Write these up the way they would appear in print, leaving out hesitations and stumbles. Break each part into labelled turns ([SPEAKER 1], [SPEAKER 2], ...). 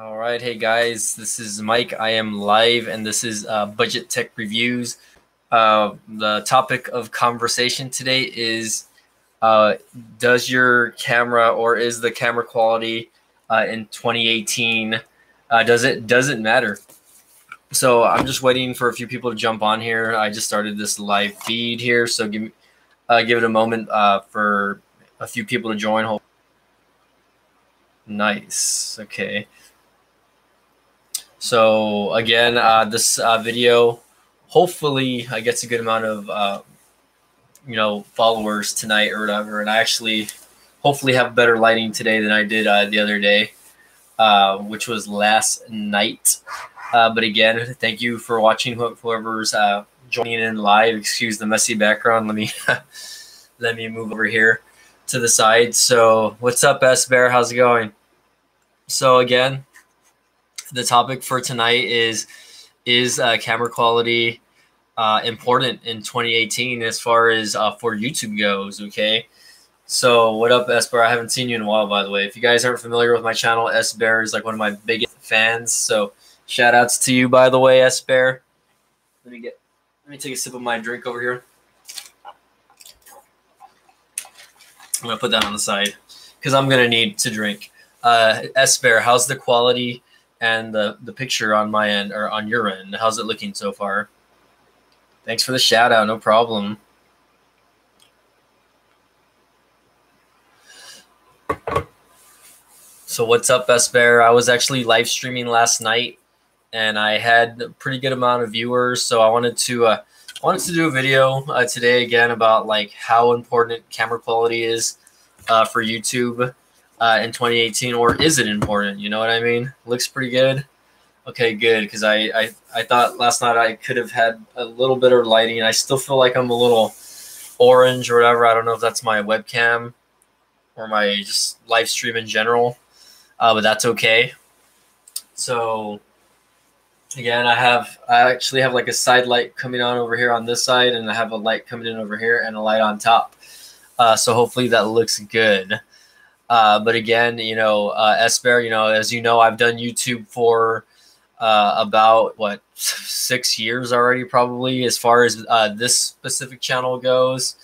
[SPEAKER 1] All right, hey guys, this is Mike. I am live, and this is Budget Tech Reviews. The topic of conversation today is does your camera or is the camera quality in 2018 does it matter? So I'm just waiting for a few people to jump on here. I just started this live feed here, so give it a moment for a few people to join. Nice. Okay. So again, this video, hopefully I gets a good amount of followers tonight or whatever, and I actually hopefully have better lighting today than I did the other day, which was last night. But again, thank you for watching. Whoever's joining in live, excuse the messy background. Let me let me move over here to the side. So what's up, S Bear? How's it going? So again, the topic for tonight is camera quality important in 2018 as far as for YouTube goes. Okay, so what up, S Bear? I haven't seen you in a while, by the way. If you guys aren't familiar with my channel, S Bear is like one of my biggest fans. So shout outs to you, by the way, S Bear. Let me take a sip of my drink over here. I'm gonna put that on the side because I'm gonna need to drink. S Bear, how's the quality and the picture on my end or on your end? How's it looking so far? Thanks for the shout out. No problem. So what's up, S Bear? I was actually live streaming last night, and I had a pretty good amount of viewers. So I wanted to do a video today again about like how important camera quality is for YouTube in 2018, or is it important? You know what I mean? Looks pretty good. Okay, good, because I thought last night I could have had a little better lighting. I still feel like I'm a little orange or whatever. I don't know if that's my webcam or my just live stream in general, but that's okay. So again, I actually have like a side light coming on over here on this side, and I have a light coming in over here and a light on top. So hopefully that looks good. But again, S Bear, as you know, I've done YouTube for about 6 years already, probably, as far as this specific channel goes.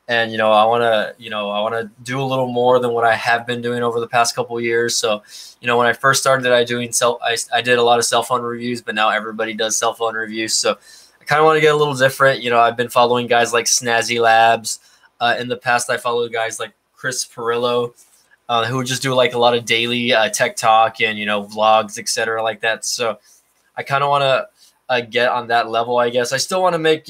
[SPEAKER 1] And I want to do a little more than what I have been doing over the past couple of years. So when I first started, I did a lot of cell phone reviews, but now everybody does cell phone reviews. So I kind of want to get a little different. I've been following guys like Snazzy Labs. In the past, I followed guys like Chris Perillo, who would just do like a lot of daily tech talk and vlogs, etc., like that. So I kind of want to get on that level, I guess. I still want to make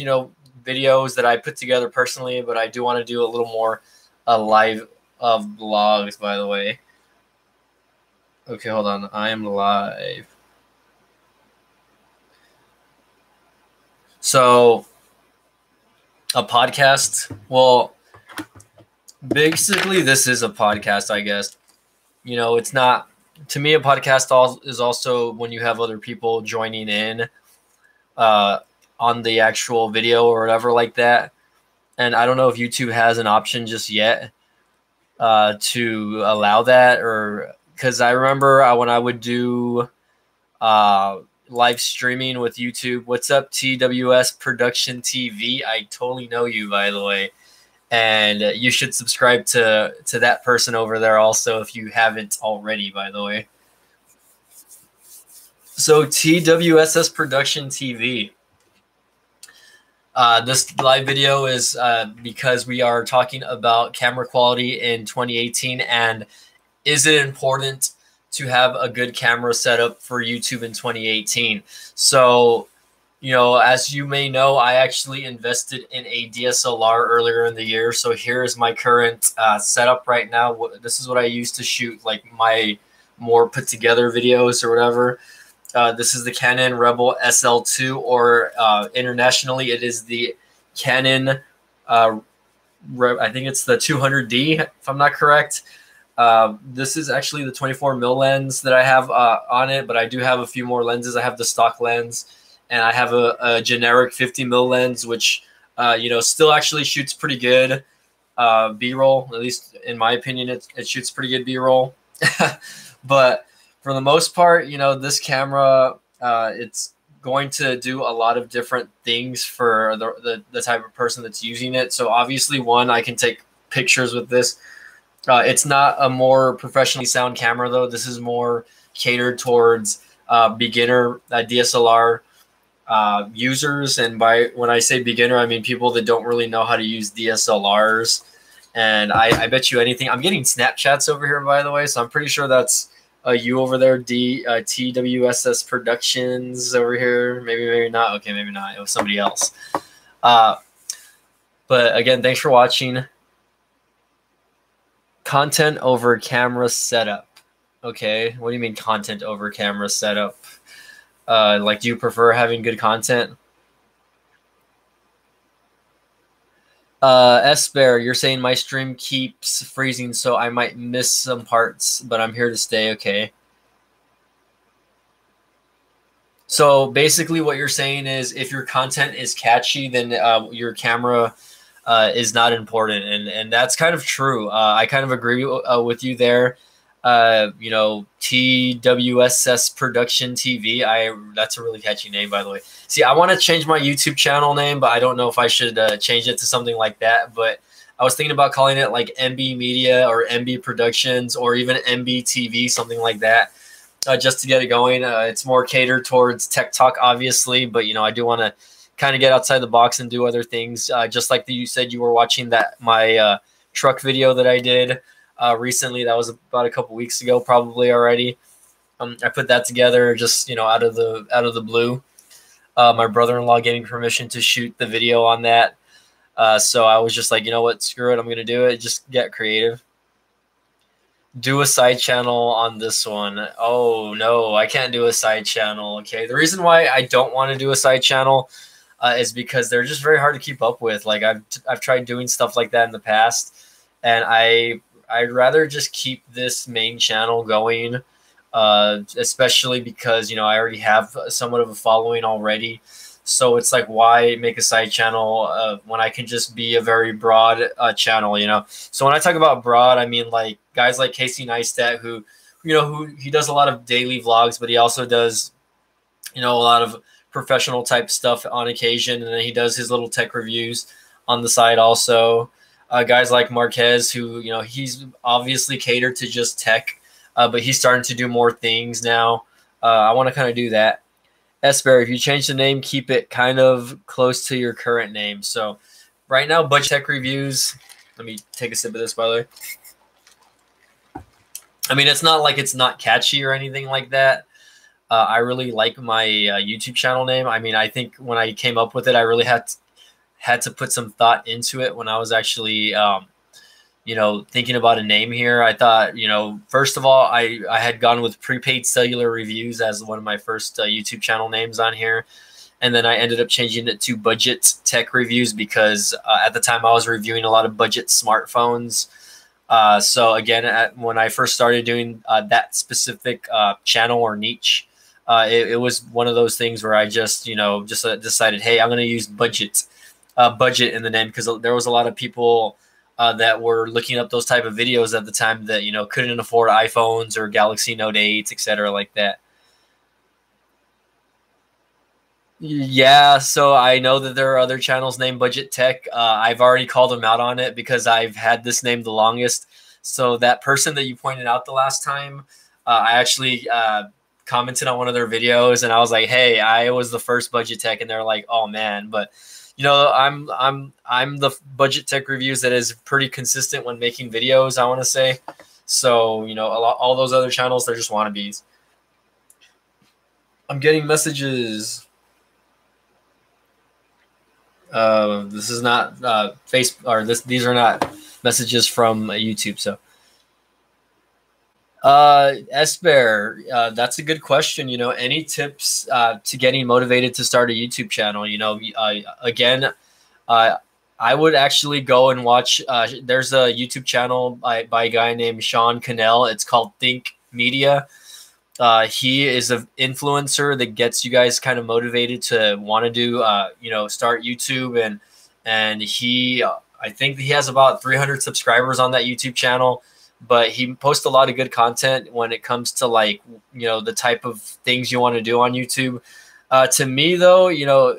[SPEAKER 1] videos that I put together personally, but I do want to do a little more live vlogs. By the way, okay, hold on, I am live. So a podcast, well, basically, this is a podcast, I guess. It's not, to me, a podcast is also when you have other people joining in on the actual video or whatever like that. And I don't know if YouTube has an option just yet to allow that, or because I remember when I would do live streaming with YouTube. What's up, TWS Production TV? I totally know you, by the way. And you should subscribe to that person over there also if you haven't already, by the way. So TWSS Production TV. This live video is because we are talking about camera quality in 2018, and is it important to have a good camera setup for YouTube in 2018? So as you may know, I actually invested in a DSLR earlier in the year. So here's my current setup right now. This is what I use to shoot like my more put together videos or whatever. This is the Canon Rebel SL2, or internationally it is the Canon, I think it's the 200D, if I'm not correct. This is actually the 24mm lens that I have on it, but I do have a few more lenses. I have the stock lens, and I have a generic 50mm lens, which, still actually shoots pretty good B-roll. At least in my opinion, it shoots pretty good B-roll. But For the most part, you know, this camera, it's going to do a lot of different things for the type of person that's using it. So obviously, one, I can take pictures with this. It's not a more professionally sound camera, though. This is more catered towards beginner DSLR users. And by when I say beginner, I mean people that don't really know how to use DSLRs. And I bet you anything. I'm getting Snapchats over here, by the way, so I'm pretty sure that's you over there, TWSS Productions over here. Maybe not. Okay, maybe not. It was somebody else. But again, thanks for watching. Content over camera setup. Okay, what do you mean content over camera setup? Like, do you prefer having good content? S-Bear, you're saying my stream keeps freezing, so I might miss some parts, but I'm here to stay, okay? So basically what you're saying is if your content is catchy, then your camera is not important, and that's kind of true. I kind of agree with you there. You know, TWSS Production TV. That's a really catchy name, by the way. See, I want to change my YouTube channel name, but I don't know if I should change it to something like that. But I was thinking about calling it like MB Media or MB Productions or even MB TV, something like that, just to get it going. It's more catered towards tech talk, obviously, but you know, I do want to kind of get outside the box and do other things. Just like you said, you were watching my truck video that I did recently. That was about a couple weeks ago, probably already. I put that together just, you know, out of the blue. My brother-in-law gave me permission to shoot the video on that. So I was just like, you know what, screw it, I'm gonna do it. Just get creative. Do a side channel on this one. Oh no, I can't do a side channel. Okay, the reason why I don't want to do a side channel is because they're just very hard to keep up with. Like I've tried doing stuff like that in the past, and I'd rather just keep this main channel going, especially because, you know, I already have somewhat of a following already. So it's like, why make a side channel when I can just be a very broad channel, you know? So when I talk about broad, I mean like guys like Casey Neistat, who he does a lot of daily vlogs, but he also does, you know, a lot of professional type stuff on occasion, and then he does his little tech reviews on the side also. Guys like Marquez, who, you know, he's obviously catered to just tech, but he's starting to do more things now. I want to kind of do that. S-Bear, if you change the name, keep it kind of close to your current name. So right now, Budget Tech Reviews. Let me take a sip of this, by the way. I mean, it's not like it's not catchy or anything like that. I really like my YouTube channel name. I mean, I think when I came up with it, I really had to put some thought into it when I was actually, you know, thinking about a name here. I thought, you know, first of all, I had gone with Prepaid Cellular Reviews as one of my first YouTube channel names on here. And then I ended up changing it to Budget Tech Reviews because at the time I was reviewing a lot of budget smartphones. So again, when I first started doing that specific channel or niche, it was one of those things where I just, you know, just decided, hey, I'm going to use budget in the name, because there was a lot of people that were looking up those type of videos at the time that, you know, couldn't afford iPhones or Galaxy Note 8s, etc., like that. Yeah, so I know that there are other channels named Budget Tech. I've already called them out on it because I've had this name the longest. So that person that you pointed out the last time, I actually commented on one of their videos, and I was like, "Hey, I was the first Budget Tech," and they're like, "Oh man," but you know, I'm the Budget Tech Reviews that is pretty consistent when making videos, I want to say. So you know, all those other channels, they're just wannabes. I'm getting messages. This is not these are not messages from YouTube. So S-Bear, that's a good question. You know, any tips to getting motivated to start a YouTube channel? You know, again, I would actually go and watch, there's a YouTube channel by a guy named Sean Cannell. It's called Think Media. He is an influencer that gets you guys kind of motivated to want to do, you know, start YouTube. And he, I think he has about 300 subscribers on that YouTube channel. but he posts a lot of good content when it comes to like, you know, the type of things you want to do on YouTube. To me though, you know,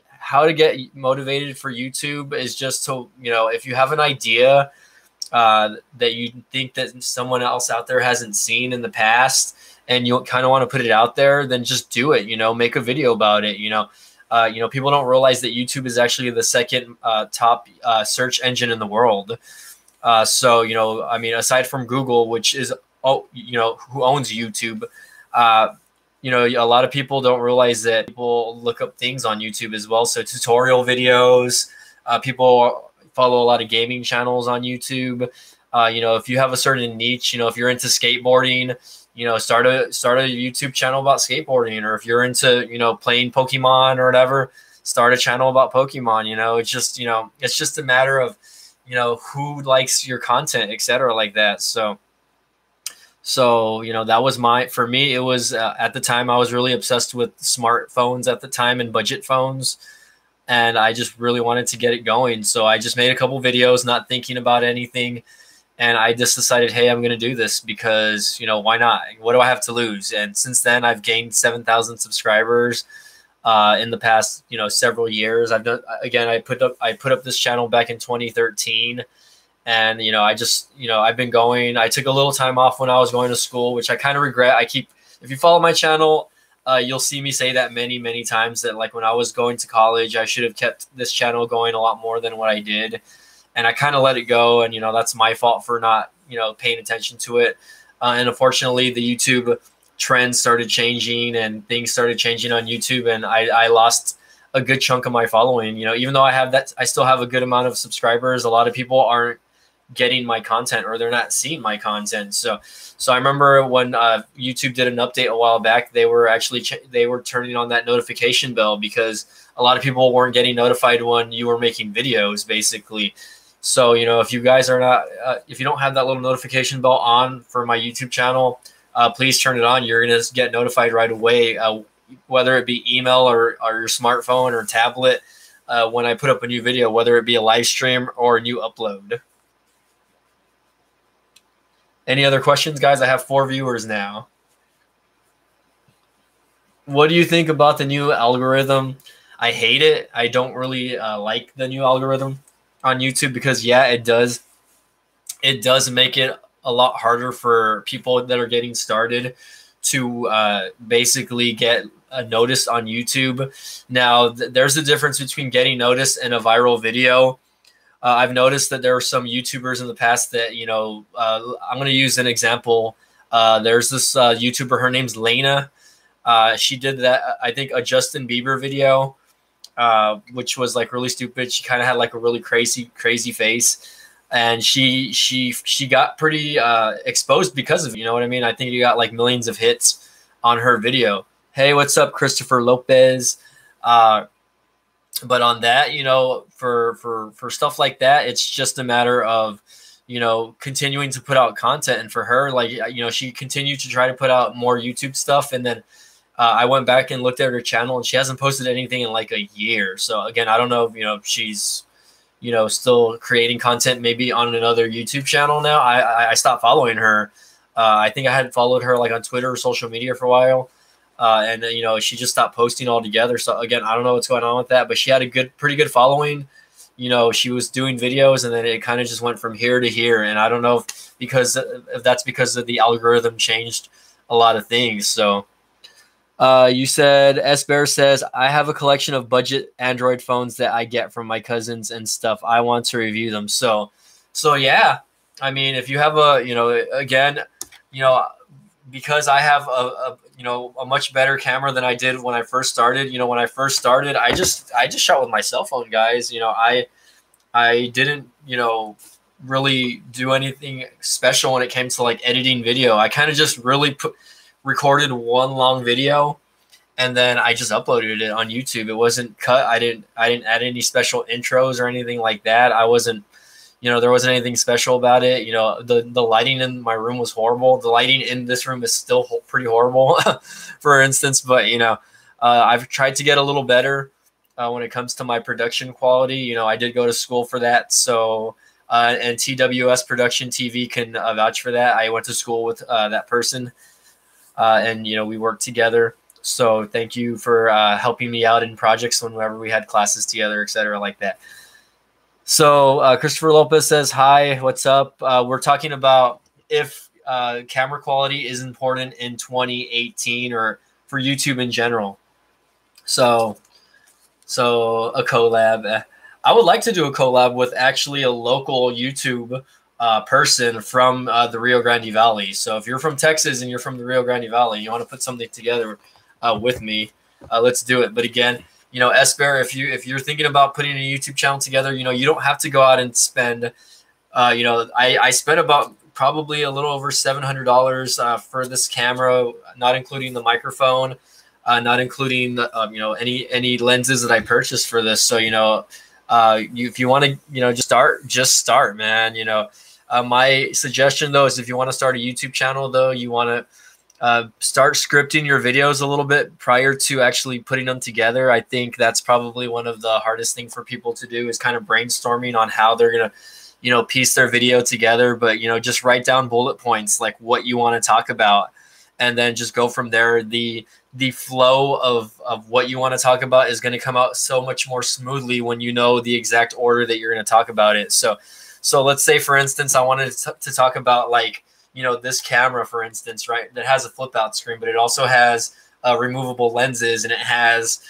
[SPEAKER 1] how to get motivated for YouTube is just to, you know, if you have an idea that you think that someone else out there hasn't seen in the past, and you kind of want to put it out there, then just do it. You know, make a video about it. You know, people don't realize that YouTube is actually the second top search engine in the world. So, you know, I mean, aside from Google, which is, you know, who owns YouTube, you know, a lot of people don't realize that people look up things on YouTube as well. So tutorial videos, people follow a lot of gaming channels on YouTube. You know, if you have a certain niche, you know, if you're into skateboarding, you know, start a YouTube channel about skateboarding, or if you're into, you know, playing Pokemon or whatever, start a channel about Pokemon. You know, it's just, you know, it's just a matter of, you know, who likes your content, etc., like that. So, you know, that was for me, it was, at the time I was really obsessed with smartphones at the time and budget phones. And I just really wanted to get it going. So I just made a couple videos, not thinking about anything. And I just decided, hey, I'm going to do this because, you know, why not? What do I have to lose? And since then I've gained 7,000 subscribers in the past, you know, several years. I've done, again, I put up this channel back in 2013. And, you know, I just, you know, I've been going. I took a little time off when I was going to school, which I kind of regret. If you follow my channel, you'll see me say that many, many times that like when I was going to college, I should have kept this channel going a lot more than what I did. And I kind of let it go. And, you know, that's my fault for not, you know, paying attention to it. And unfortunately, the YouTube trends started changing and things started changing on YouTube. And I lost a good chunk of my following. You know, even though I still have a good amount of subscribers, a lot of people aren't getting my content, or they're not seeing my content. So I remember when YouTube did an update a while back, they were actually they were turning on that notification bell because a lot of people weren't getting notified when you were making videos, basically. So, you know, if you guys are not, if you don't have that little notification bell on for my YouTube channel, please turn it on. You're going to get notified right away, whether it be email or your smartphone or tablet, when I put up a new video, whether it be a live stream or a new upload. Any other questions, guys? I have 4 viewers now. What do you think about the new algorithm? I hate it. I don't really like the new algorithm on YouTube because, yeah, it does make it a lot harder for people that are getting started to basically get noticed on YouTube. Now, there's a difference between getting noticed and a viral video. I've noticed that there are some YouTubers in the past that, you know, I'm going to use an example. There's this YouTuber, her name's Lena. She did that, I think, a Justin Bieber video, which was like really stupid. She kind of had like a really crazy face. And she got pretty exposed because of it, you know what I mean? I think you got like millions of hits on her video. Hey, what's up, Christopher Lopez? But on that, you know, for stuff like that, it's just a matter of, you know, continuing to put out content. And for her, like, you know, she continued to try to put out more YouTube stuff. And then I went back and looked at her channel, and she hasn't posted anything in like a year. So again, I don't know if, you know, she's, you know, still creating content maybe on another YouTube channel now. I stopped following her. I think I had followed her like on Twitter or social media for a while. And you know, she just stopped posting altogether. So again, I don't know what's going on with that, but she had a pretty good following. You know, she was doing videos, and then it kind of just went from here to here. And I don't know if that's because of the algorithm changed a lot of things. So you said, S Bear says, I have a collection of budget Android phones that I get from my cousins and stuff. I want to review them. So yeah, I mean, if you have you know, again, you know, because I have you know, a much better camera than I did when I first started. You know, when I first started, I just shot with my cell phone, guys. You know, I didn't, you know, really do anything special when it came to like editing video. I kind of just really recorded one long video, and then I just uploaded it on YouTube. It wasn't cut. I didn't add any special intros or anything like that. I wasn't, you know, there wasn't anything special about it. You know, the lighting in my room was horrible. The lighting in this room is still pretty horrible, for instance. But, you know, I've tried to get a little better when it comes to my production quality. You know, I did go to school for that. So and TWS Production TV can vouch for that. I went to school with that person, and we worked together. So thank you for helping me out in projects whenever we had classes together, etc., like that. So Christopher Lopez says, hi, what's up? We're talking about if camera quality is important in 2018 or for YouTube in general. So a collab. I would like to do a collab with actually a local YouTube person from the Rio Grande Valley. So if you're from Texas and you're from the Rio Grande Valley, you want to put something together with me, let's do it. But again, S-Bear, if you're thinking about putting a YouTube channel together, you don't have to go out and spend, I spent about probably a little over $700 for this camera, not including the microphone, not including the, any lenses that I purchased for this. So, if you want to, just start, man. My suggestion though is if you want to start a YouTube channel though, you want to start scripting your videos a little bit prior to actually putting them together. I think that's probably one of the hardest thing for people to do is kind of brainstorming on how they're going to, piece their video together. But, just write down bullet points, like what you want to talk about, and then just go from there. The flow of what you want to talk about is going to come out so much more smoothly when you know the exact order that you're going to talk about it. So let's say, for instance, I wanted to talk about like, this camera, for instance, right, that has a flip out screen, but it also has removable lenses, and it has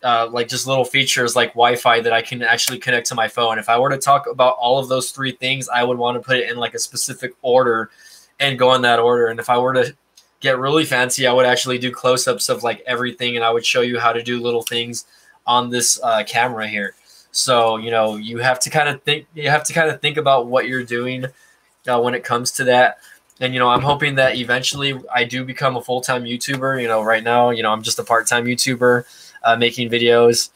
[SPEAKER 1] like just little features like Wi-Fi that I can actually connect to my phone. If I were to talk about all of those three things, I would want to put it in like a specific order and go in that order. And if I were to get really fancy, I would actually do close-ups of like everything, and I would show you how to do little things on this camera here. So, you have to kind of think about what you're doing when it comes to that. And, I'm hoping that eventually I do become a full-time YouTuber. Right now, I'm just a part-time YouTuber making videos.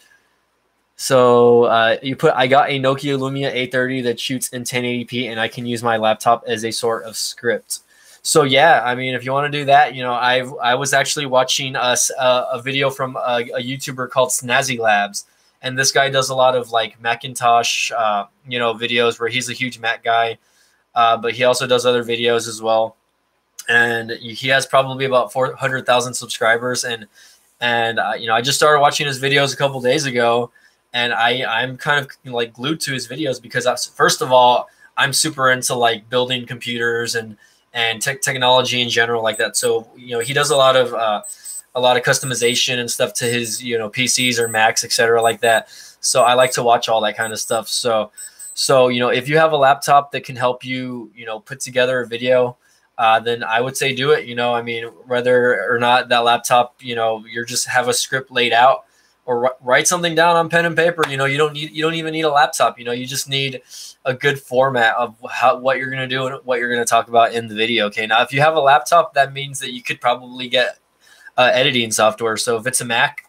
[SPEAKER 1] So I got a Nokia Lumia A30 that shoots in 1080p, and I can use my laptop as a sort of script. So yeah, I mean, if you want to do that, I was actually watching a video from a YouTuber called Snazzy Labs, and this guy does a lot of like Macintosh, videos where he's a huge Mac guy. But he also does other videos as well, and he has probably about 400,000 subscribers. And I just started watching his videos a couple days ago, and I'm kind of like glued to his videos because first of all, I'm super into like building computers and technology in general like that. So he does a lot of customization and stuff to his PCs or Macs, etc., like that. So I like to watch all that kind of stuff. So if you have a laptop that can help you, put together a video, then I would say do it. I mean, whether or not that laptop, you're just have a script laid out, or write something down on pen and paper. You don't even need a laptop. You just need a good format of what you're going to do and what you're going to talk about in the video. Okay. Now, if you have a laptop, that means that you could probably get editing software. So if it's a Mac,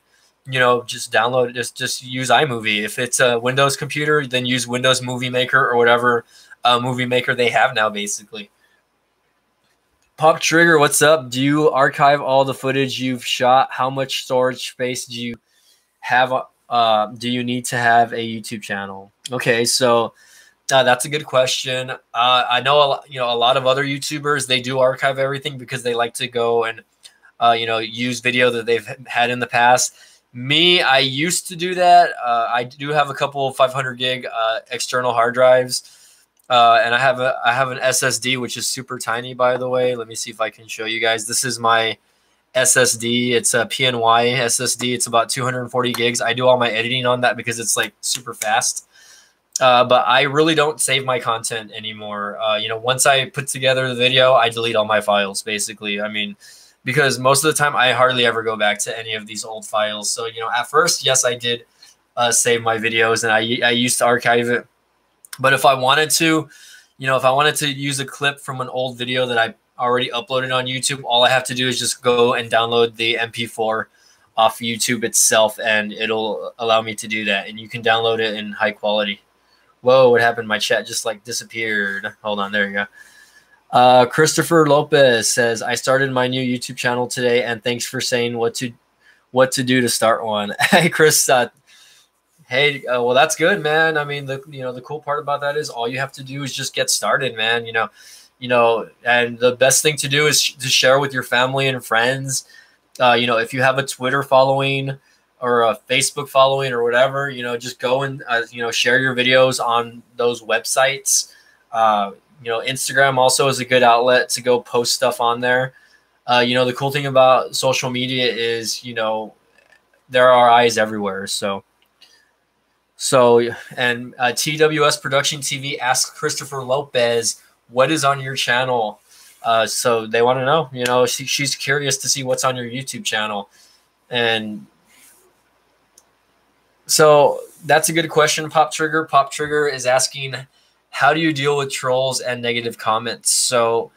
[SPEAKER 1] just download it. Just use iMovie. If it's a Windows computer, then use Windows Movie Maker or whatever movie maker they have now, basically. Pop Trigger, what's up? Do you archive all the footage you've shot? How much storage space do you have? Do you need to have a YouTube channel? Okay, so that's a good question. I know a lot of other YouTubers, they do archive everything because they like to go and use video that they've had in the past. Me, I used to do that. I do have a couple of 500 gig external hard drives, and I have an SSD, which is super tiny, by the way. Let me see if I can show you guys. This is my SSD. It's a PNY SSD. It's about 240 gigs. I do all my editing on that because it's like super fast. But I really don't save my content anymore. Once I put together the video, I delete all my files, basically. I mean, because most of the time I hardly ever go back to any of these old files. So, at first, yes, I did save my videos, and I used to archive it. But if I wanted to, use a clip from an old video that I already uploaded on YouTube, all I have to do is just go and download the MP4 off YouTube itself, and it'll allow me to do that. And you can download it in high quality. Whoa, what happened? My chat just like disappeared. Hold on, there you go. Christopher Lopez says, I started my new YouTube channel today, and thanks for saying what to do to start one. Hey, Chris. Hey, well, that's good, man. I mean, the cool part about that is all you have to do is just get started, man. And the best thing to do is to share with your family and friends. If you have a Twitter following or a Facebook following or whatever, just go and share your videos on those websites. Instagram also is a good outlet to go post stuff on there. The cool thing about social media is, there are eyes everywhere. And TWS Production TV asked Christopher Lopez, what is on your channel? So they want to know, she's curious to see what's on your YouTube channel. And so that's a good question, Pop Trigger. Pop Trigger is asking, how do you deal with trolls and negative comments? So,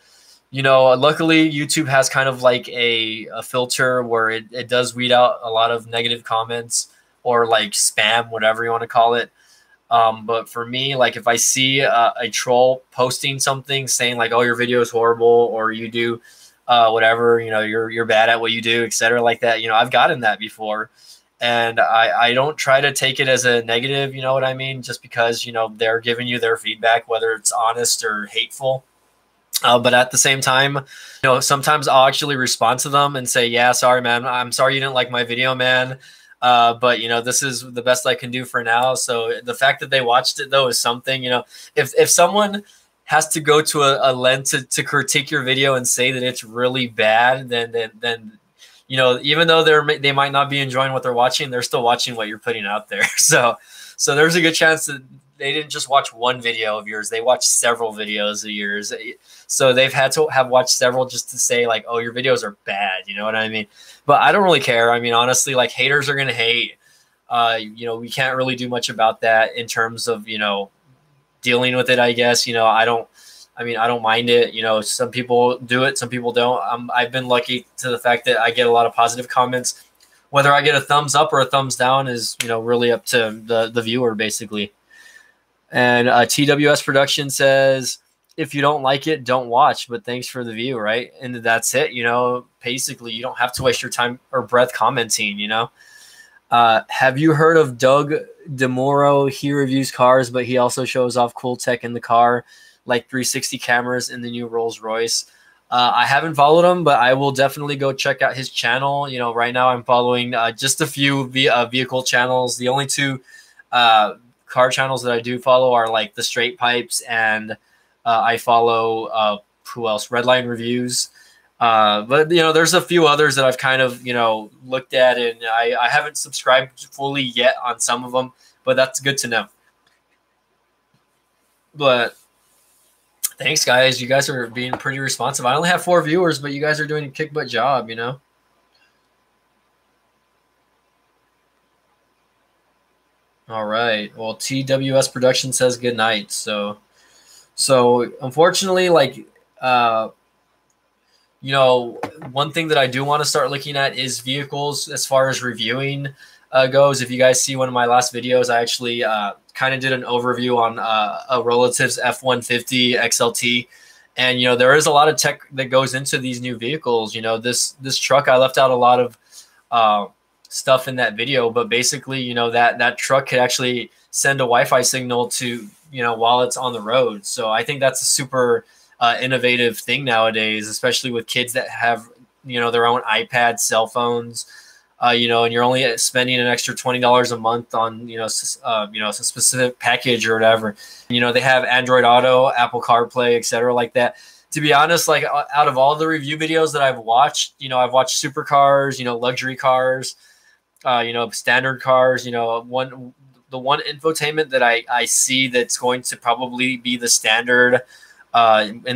[SPEAKER 1] luckily YouTube has kind of like a filter where it does weed out a lot of negative comments or like spam, whatever you want to call it. But for me, like if I see a troll posting something saying like, oh, your video is horrible, or you do whatever, you're bad at what you do, etc., like that, I've gotten that before. And I don't try to take it as a negative, you know what I mean? Just because, they're giving you their feedback, whether it's honest or hateful. But at the same time, sometimes I'll actually respond to them and say, yeah, sorry, man. I'm sorry you didn't like my video, man. But this is the best I can do for now. So the fact that they watched it though is something. If someone has to go to a lens to critique your video and say that it's really bad, then even though they might not be enjoying what they're watching, they're still watching what you're putting out there. So there's a good chance that they didn't just watch one video of yours; they watched several videos of yours. So they've had to have watched several just to say like, "Oh, your videos are bad." You know what I mean? But I don't really care. I mean, honestly, like haters are gonna hate. We can't really do much about that in terms of dealing with it. I guess I don't mind it. Some people do it, some people don't. I've been lucky to the fact that I get a lot of positive comments. Whether I get a thumbs up or a thumbs down is really up to the viewer basically. And TWS Production says, if you don't like it, don't watch, but thanks for the view, right? And that's it, basically you don't have to waste your time or breath commenting, Have you heard of Doug DeMoro? He reviews cars, but he also shows off cool tech in the car, like 360 cameras in the new Rolls Royce. I haven't followed him, but I will definitely go check out his channel. Right now I'm following just a few vehicle channels. The only two car channels that I do follow are like the Straight Pipes, and I follow who else? Redline Reviews. But there's a few others that I've kind of looked at, and I haven't subscribed fully yet on some of them, but that's good to know. But thanks, guys. You guys are being pretty responsive. I only have 4 viewers, but you guys are doing a kick butt job, All right. Well, TWS Production says good night. So unfortunately, like, one thing that I do want to start looking at is vehicles as far as reviewing goes. If you guys see one of my last videos, I actually kind of did an overview on a Relatives F-150 XLT. And, there is a lot of tech that goes into these new vehicles. This truck, I left out a lot of stuff in that video, but basically, that truck could actually send a Wi-Fi signal to, while it's on the road. So I think that's a super innovative thing nowadays, especially with kids that have, their own iPads, cell phones, and you're only spending an extra $20 a month on, a specific package or whatever. They have Android Auto, Apple CarPlay, etc., like that. To be honest, like out of all the review videos that I've watched, I've watched supercars, luxury cars, standard cars, the one infotainment that I see that's going to probably be the standard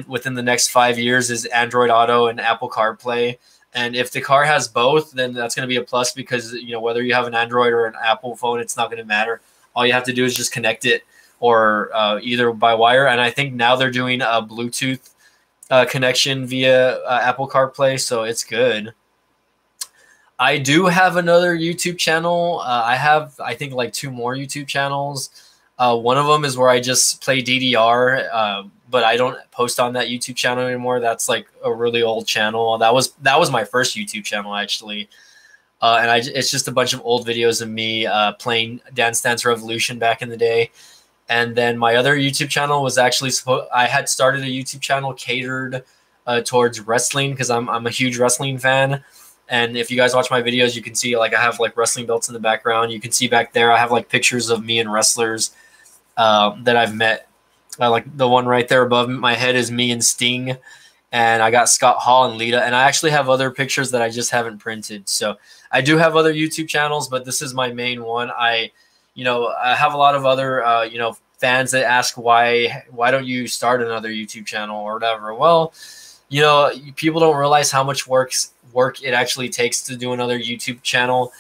[SPEAKER 1] within the next 5 years is Android Auto and Apple CarPlay. And if the car has both, then that's going to be a plus, because whether you have an Android or an Apple phone, it's not going to matter. All you have to do is just connect it, or either by wire. And I think now they're doing a Bluetooth connection via Apple CarPlay, so it's good. I do have another YouTube channel. I think like 2 more YouTube channels. One of them is where I just play DDR, but I don't post on that YouTube channel anymore. That's like a really old channel. That was my first YouTube channel, actually. It's just a bunch of old videos of me playing Dance Dance Revolution back in the day. And then my other YouTube channel was actually I had started a YouTube channel catered towards wrestling because I'm a huge wrestling fan. And if you guys watch my videos, you can see like I have like wrestling belts in the background. You can see back there I have like pictures of me and wrestlers that I've met. Like the one right there above my head is me and Sting, and I got Scott Hall and Lita. And I actually have other pictures that I just haven't printed. So I do have other YouTube channels, but this is my main one. I have a lot of other fans that ask why don't you start another YouTube channel or whatever. Well, people don't realize how much work it actually takes to do another YouTube channel.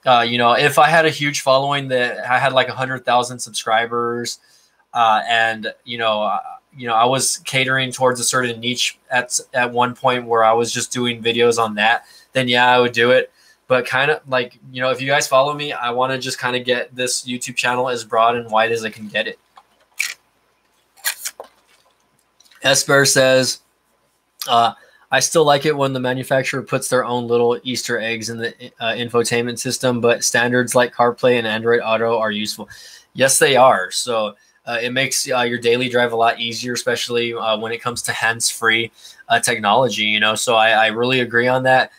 [SPEAKER 1] If I had a huge following that I had like 100,000 subscribers, and I was catering towards a certain niche at one point where I was just doing videos on that, then yeah, I would do it. But kind of like, if you guys follow me, I want to just kind of get this YouTube channel as broad and wide as I can get it. Esper says, I still like it when the manufacturer puts their own little Easter eggs in the infotainment system, but standards like CarPlay and Android Auto are useful. Yes, they are. So it makes your daily drive a lot easier, especially when it comes to hands-free technology, So I really agree on that.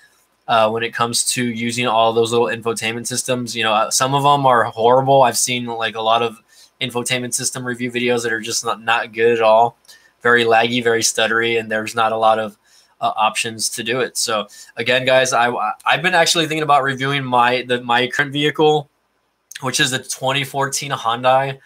[SPEAKER 1] When it comes to using all those little infotainment systems, some of them are horrible. I've seen like a lot of infotainment system review videos that are just not good at all. Very laggy, very stuttery, and there's not a lot of options to do it. So again, guys, I've been actually thinking about reviewing my current vehicle, which is a 2014 Hyundai.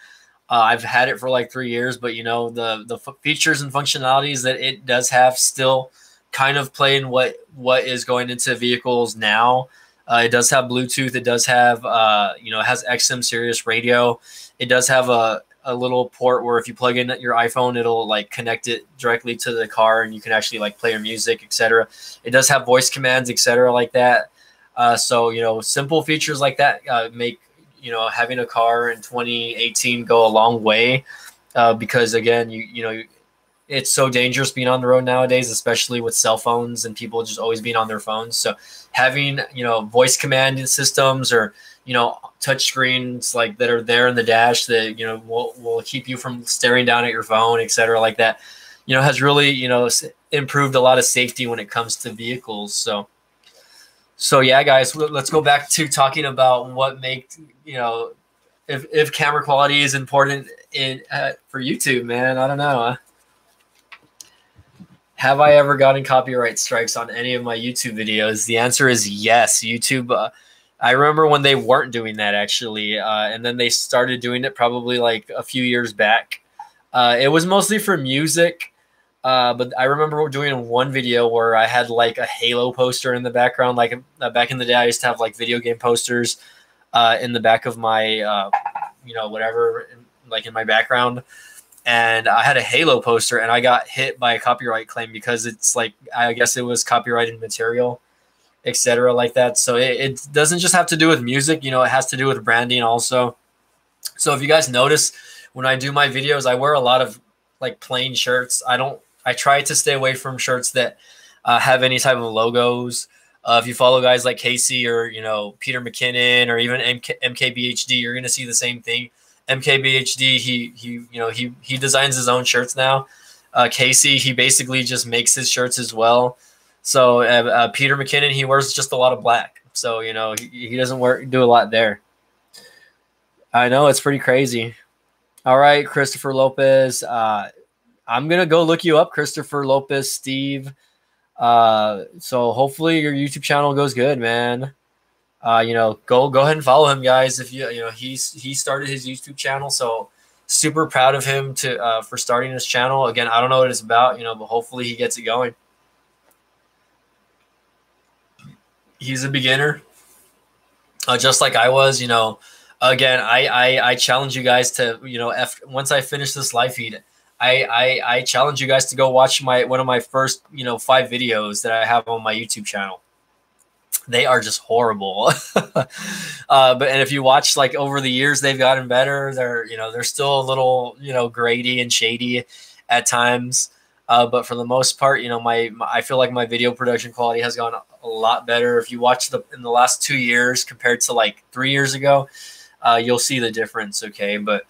[SPEAKER 1] I've had it for like 3 years, but the features and functionalities that it does have still kind of play in what is going into vehicles now. It does have Bluetooth. It does have it has XM Sirius radio. It does have a little port where if you plug in your iPhone, it'll like connect it directly to the car and you can actually like play your music, etc. It does have voice commands, etc. like that. So simple features like that make having a car in 2018 go a long way, because again, it's so dangerous being on the road nowadays, especially with cell phones and people just always being on their phones. So having voice command systems or touch screens like that are there in the dash that will keep you from staring down at your phone, etc. like that, has really improved a lot of safety when it comes to vehicles. So yeah, guys, let's go back to talking about what makes if camera quality is important for YouTube, man. I don't know. Have I ever gotten copyright strikes on any of my YouTube videos? The answer is yes. YouTube. I remember when they weren't doing that actually, and then they started doing it probably like a few years back. It was mostly for music, but I remember doing one video where I had like a Halo poster in the background. Like back in the day, I used to have like video game posters in the back of my, whatever, like in my background. And I had a Halo poster and I got hit by a copyright claim because it's like, I guess it was copyrighted material, etc. like that. So it doesn't just have to do with music, it has to do with branding also. So if you guys notice, when I do my videos, I wear a lot of like plain shirts. I try to stay away from shirts that have any type of logos. If you follow guys like Casey or, Peter McKinnon or even MKBHD, you're going to see the same thing. MKBHD, he designs his own shirts now. Casey, he basically just makes his shirts as well. So Peter McKinnon, he wears just a lot of black. So, he doesn't do a lot there. I know, it's pretty crazy. All right, Christopher Lopez. I'm going to go look you up, Christopher Lopez, Steve. So hopefully your YouTube channel goes good, man. Go ahead and follow him, guys. If he started his YouTube channel, so super proud of him for starting his channel. Again, I don't know what it's about, but hopefully he gets it going. He's a beginner, just like I was. Again, I challenge you guys to once I finish this live feed, I challenge you guys to go watch one of my first 5 videos that I have on my YouTube channel. They are just horrible. And if you watch like over the years, they've gotten better. They're still a little grady and shady at times. But for the most part, I feel like my video production quality has gone a lot better. If you watch in the last 2 years compared to like 3 years ago, you'll see the difference. Okay, but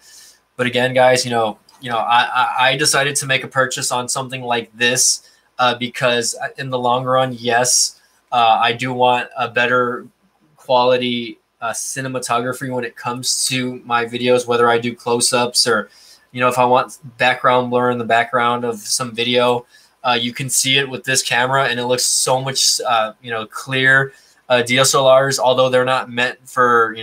[SPEAKER 1] again, guys, I decided to make a purchase on something like this because in the long run, yes, I do want a better quality cinematography when it comes to my videos, whether I do close-ups or, if I want background blur in the background of some video, you can see it with this camera and it looks so much, clear. DSLRs, although they're not meant for,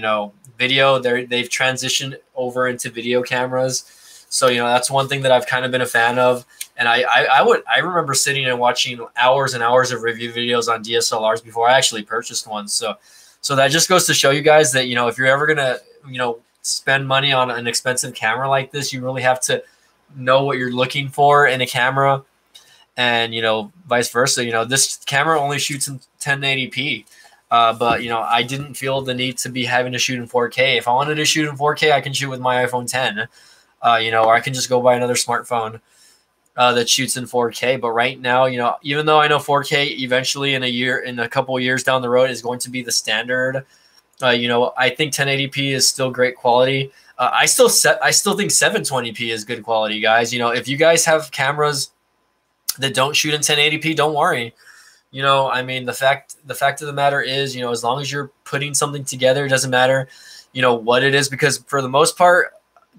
[SPEAKER 1] video, they've transitioned over into video cameras. So, that's one thing that I've kind of been a fan of. And I remember sitting and watching hours and hours of review videos on DSLRs before I actually purchased one. So that just goes to show you guys that, if you're ever going to, spend money on an expensive camera like this, you really have to know what you're looking for in a camera, and, vice versa. This camera only shoots in 1080p. But, I didn't feel the need to be having to shoot in 4K. If I wanted to shoot in 4K, I can shoot with my iPhone 10, or I can just go buy another smartphone that shoots in 4K. But right now, even though I know 4K eventually in a couple of years down the road is going to be the standard, I think 1080p is still great quality. I still think 720p is good quality, guys. If you guys have cameras that don't shoot in 1080p, don't worry. The fact of the matter is, as long as you're putting something together, it doesn't matter, what it is, because for the most part,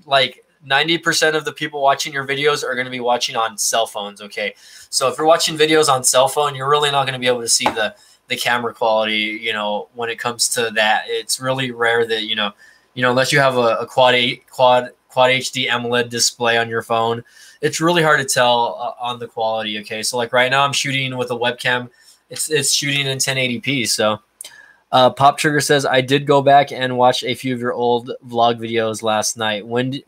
[SPEAKER 1] like 90% of the people watching your videos are going to be watching on cell phones. Okay. So if you're watching videos on cell phone, you're really not going to be able to see the camera quality, when it comes to that. It's really rare that, unless you have a quad HD AMOLED display on your phone, it's really hard to tell on the quality. Okay. So like right now I'm shooting with a webcam. It's shooting in 1080p. So Pop Trigger says, I did go back and watch a few of your old vlog videos last night when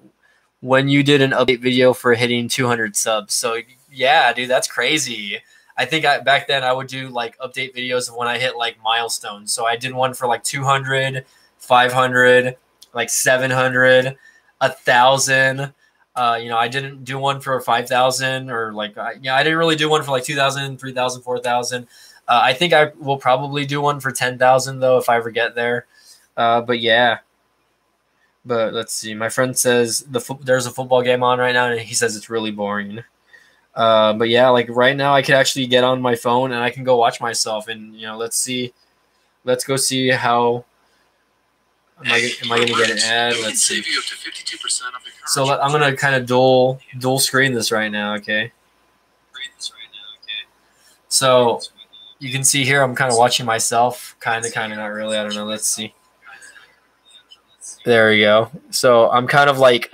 [SPEAKER 1] you did an update video for hitting 200 subs. So yeah, dude, that's crazy. I think back then I would do like update videos of when I hit like milestones. So I did one for like 200, 500, like 700, 1,000. I didn't do one for 5,000 or like, I didn't really do one for like 2,000, 3,000, 4,000. I think I will probably do one for 10,000 though, if I ever get there. But yeah. But let's see. My friend says there's a football game on right now, and he says it's really boring. But yeah, like right now I could actually get on my phone and I can go watch myself, and let's go see how am I going to get an ad. Let's see. So I'm going to kind of dual screen this right now. Okay. So you can see here I'm kind of watching myself, kind of not really. I don't know. Let's see. There we go. So I'm kind of like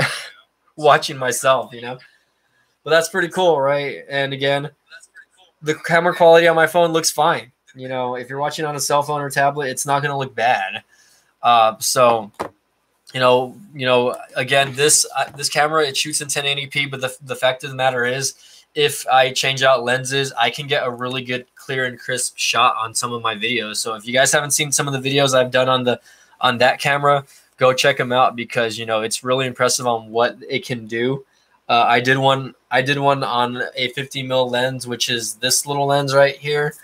[SPEAKER 1] watching myself, But that's pretty cool, right? And again, the camera quality on my phone looks fine. If you're watching on a cell phone or tablet, it's not going to look bad. So, again, this camera, it shoots in 1080p, but the fact of the matter is, if I change out lenses, I can get a really good, clear and crisp shot on some of my videos. So if you guys haven't seen some of the videos I've done on that camera, go check them out, because it's really impressive on what it can do. I did one on a 50mm lens, which is this little lens right here,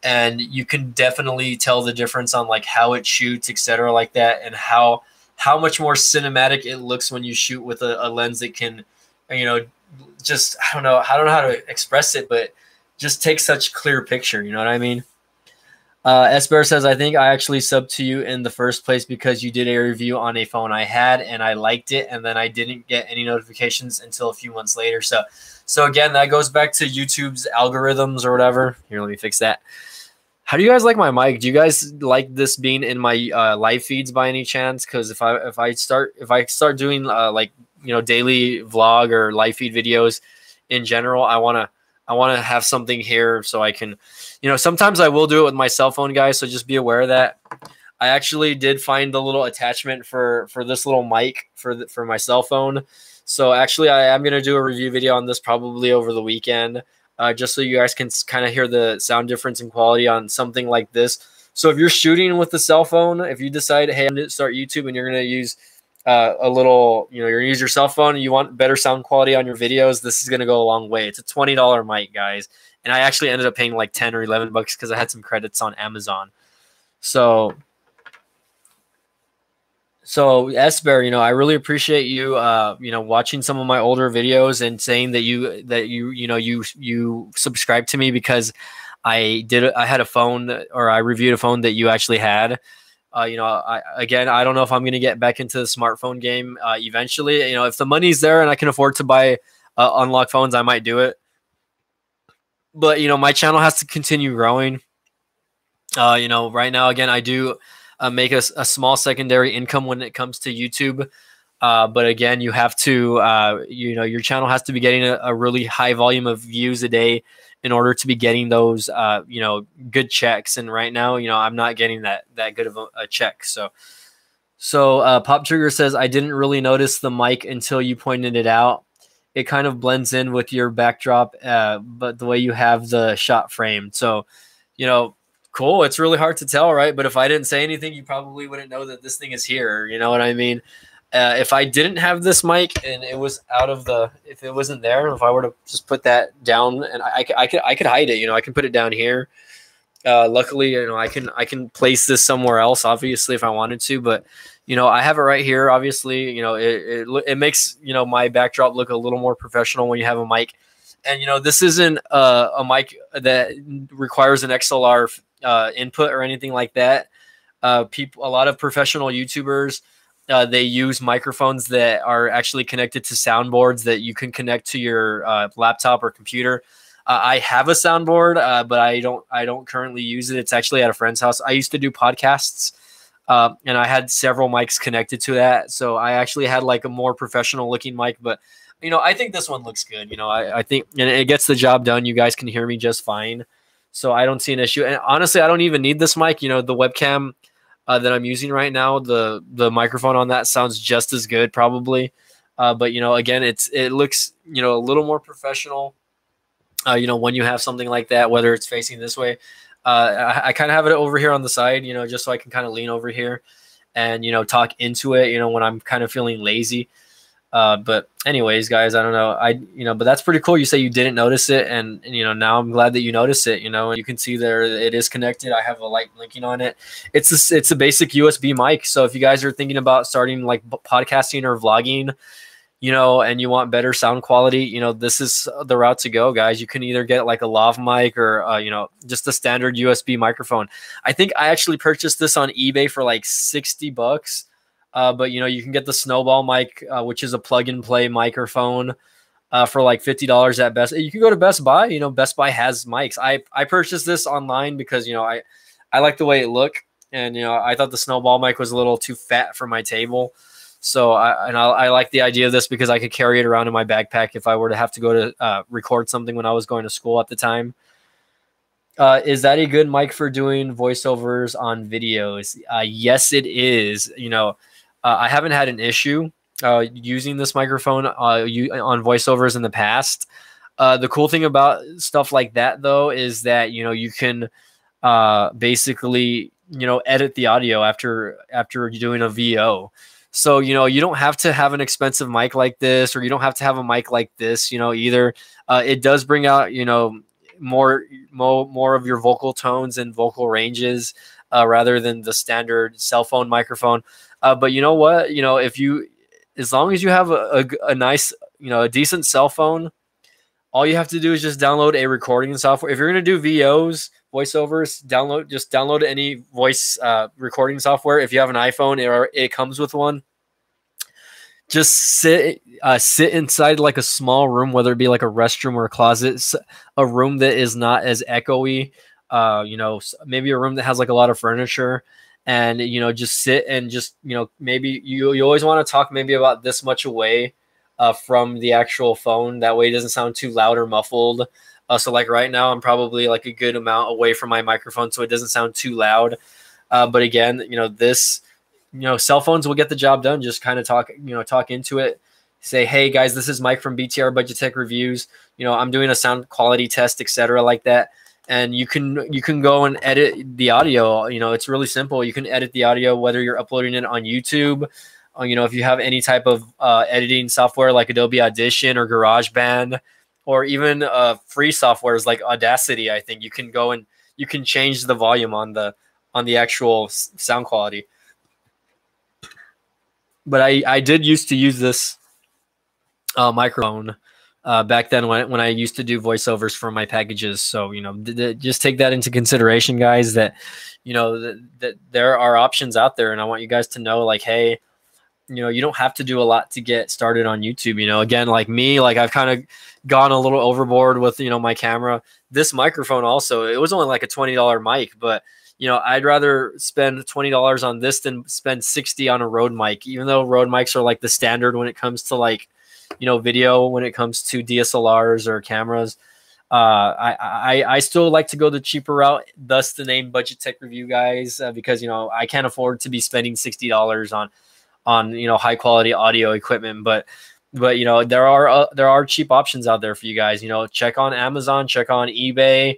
[SPEAKER 1] and you can definitely tell the difference on like how it shoots, etc., like that, and how much more cinematic it looks when you shoot with a lens that can, just I don't know how to express it, but just take such clear picture. You know what I mean? Esper says, I think I actually subbed to you in the first place because you did a review on a phone I had and I liked it, and then I didn't get any notifications until a few months later. So again, that goes back to YouTube's algorithms or whatever. Here, let me fix that. How do you guys like my mic? Do you guys like this being in my live feeds by any chance? Because if I start doing daily vlog or live feed videos in general, I want to have something here so I can, sometimes I will do it with my cell phone, guys. So just be aware of that. I actually did find the little attachment for this little mic for my cell phone. So actually I am going to do a review video on this probably over the weekend, just so you guys can kind of hear the sound difference in quality on something like this. So if you're shooting with the cell phone, if you decide, hey, I'm going to start YouTube and you're going to use a little, you know, you're gonna use your cell phone and you want better sound quality on your videos, this is gonna go a long way. It's a $20 mic, guys, and I actually ended up paying like 10 or 11 bucks because I had some credits on Amazon. So S-Bear, you know, I really appreciate you, you know, watching some of my older videos and saying that you subscribed to me because I had a phone, or I reviewed a phone that you actually had. You know, I don't know if I'm going to get back into the smartphone game eventually. You know, if the money's there and I can afford to buy unlock phones, I might do it. But, you know, my channel has to continue growing. You know, right now, again, I do make a small secondary income when it comes to YouTube. But again, you have to, you know, your channel has to be getting a really high volume of views a day in order to be getting those, you know, good checks. And right now, you know, I'm not getting that good of a check. So Pop Trigger says, I didn't really notice the mic until you pointed it out. It kind of blends in with your backdrop, but the way you have the shot framed. So, you know, cool. It's really hard to tell, right? But if I didn't say anything, you probably wouldn't know that this thing is here. You know what I mean? If I didn't have this mic and it was out of the, if it wasn't there, if I were to just put that down, and I could hide it, you know, I can put it down here. Luckily, you know, I can place this somewhere else, obviously, if I wanted to, but you know, I have it right here. Obviously, you know, it makes, you know, my backdrop look a little more professional when you have a mic. And you know, this isn't a mic that requires an XLR input or anything like that. A lot of professional YouTubers, they use microphones that are actually connected to soundboards that you can connect to your laptop or computer. I have a soundboard, but I don't currently use it. It's actually at a friend's house. I used to do podcasts, and I had several mics connected to that. So I actually had like a more professional looking mic, but you know, I think this one looks good. You know, I think, and it gets the job done. You guys can hear me just fine. So I don't see an issue. And honestly, I don't even need this mic. You know, the webcam that I'm using right now, the microphone on that sounds just as good probably. But you know, again, it looks, you know, a little more professional. You know, when you have something like that, whether it's facing this way, I kind of have it over here on the side, you know, just so I can kind of lean over here and, you know, talk into it, you know, when I'm kind of feeling lazy. But anyways, guys, I don't know. You know, but that's pretty cool. You say you didn't notice it. And, you know, now I'm glad that you notice it, you know, and you can see there it is connected. I have a light blinking on it. It's a basic USB mic. So if you guys are thinking about starting like podcasting or vlogging, you know, and you want better sound quality, you know, this is the route to go, guys. You can either get like a lav mic or, you know, just a standard USB microphone. I think I actually purchased this on eBay for like 60 bucks. But, you know, you can get the Snowball mic, which is a plug and play microphone for like $50 at Best. You can go to Best Buy. You know, Best Buy has mics. I purchased this online because, you know, I like the way it looked. And, you know, I thought the Snowball mic was a little too fat for my table. So I like the idea of this because I could carry it around in my backpack if I were to have to go to record something when I was going to school at the time. Is that a good mic for doing voiceovers on videos? Yes, it is. You know, I haven't had an issue using this microphone on voiceovers in the past. The cool thing about stuff like that, though, is that, you know, you can basically, you know, edit the audio after you're doing a VO. So, you know, you don't have to have an expensive mic like this, or you don't have to have a mic like this, you know, either. It does bring out, you know, more of your vocal tones and vocal ranges rather than the standard cell phone microphone. But you know what, you know, as long as you have a nice, you know, a decent cell phone, all you have to do is just download a recording software. If you're going to do voiceovers, download any voice recording software. If you have an iPhone, it comes with one. Just sit inside like a small room, whether it be like a restroom or a closet, a room that is not as echoey. You know, maybe a room that has like a lot of furniture, and, you know, just sit and just, you know, maybe you always want to talk maybe about this much away from the actual phone. That way it doesn't sound too loud or muffled. So like right now, I'm probably like a good amount away from my microphone, so it doesn't sound too loud. But again, you know, you know, cell phones will get the job done. Just kind of talk into it. Say, hey guys, this is Mike from BTR Budget Tech Reviews. You know, I'm doing a sound quality test, etc., like that. And you can go and edit the audio. You know, it's really simple. You can edit the audio whether you're uploading it on YouTube, you know, if you have any type of editing software like Adobe Audition or GarageBand, or even free softwares like Audacity, I think you can go and you can change the volume on the actual sound quality. But I did used to use this microphone back then when I used to do voiceovers for my packages. So, you know, just take that into consideration, guys, that, you know, that there are options out there. And I want you guys to know, like, hey, you know, you don't have to do a lot to get started on YouTube. You know, again, like me, like I've kind of gone a little overboard with, you know, my camera. This microphone also, it was only like a $20 mic, but you know, I'd rather spend $20 on this than spend 60 on a Rode mic, even though Rode mics are like the standard when it comes to like, you know, video, when it comes to DSLRs or cameras. I still like to go the cheaper route, thus the name Budget Tech Review, guys, because, you know, I can't afford to be spending $60 on, you know, high quality audio equipment, but you know, there are cheap options out there for you guys. You know, check on Amazon, check on eBay.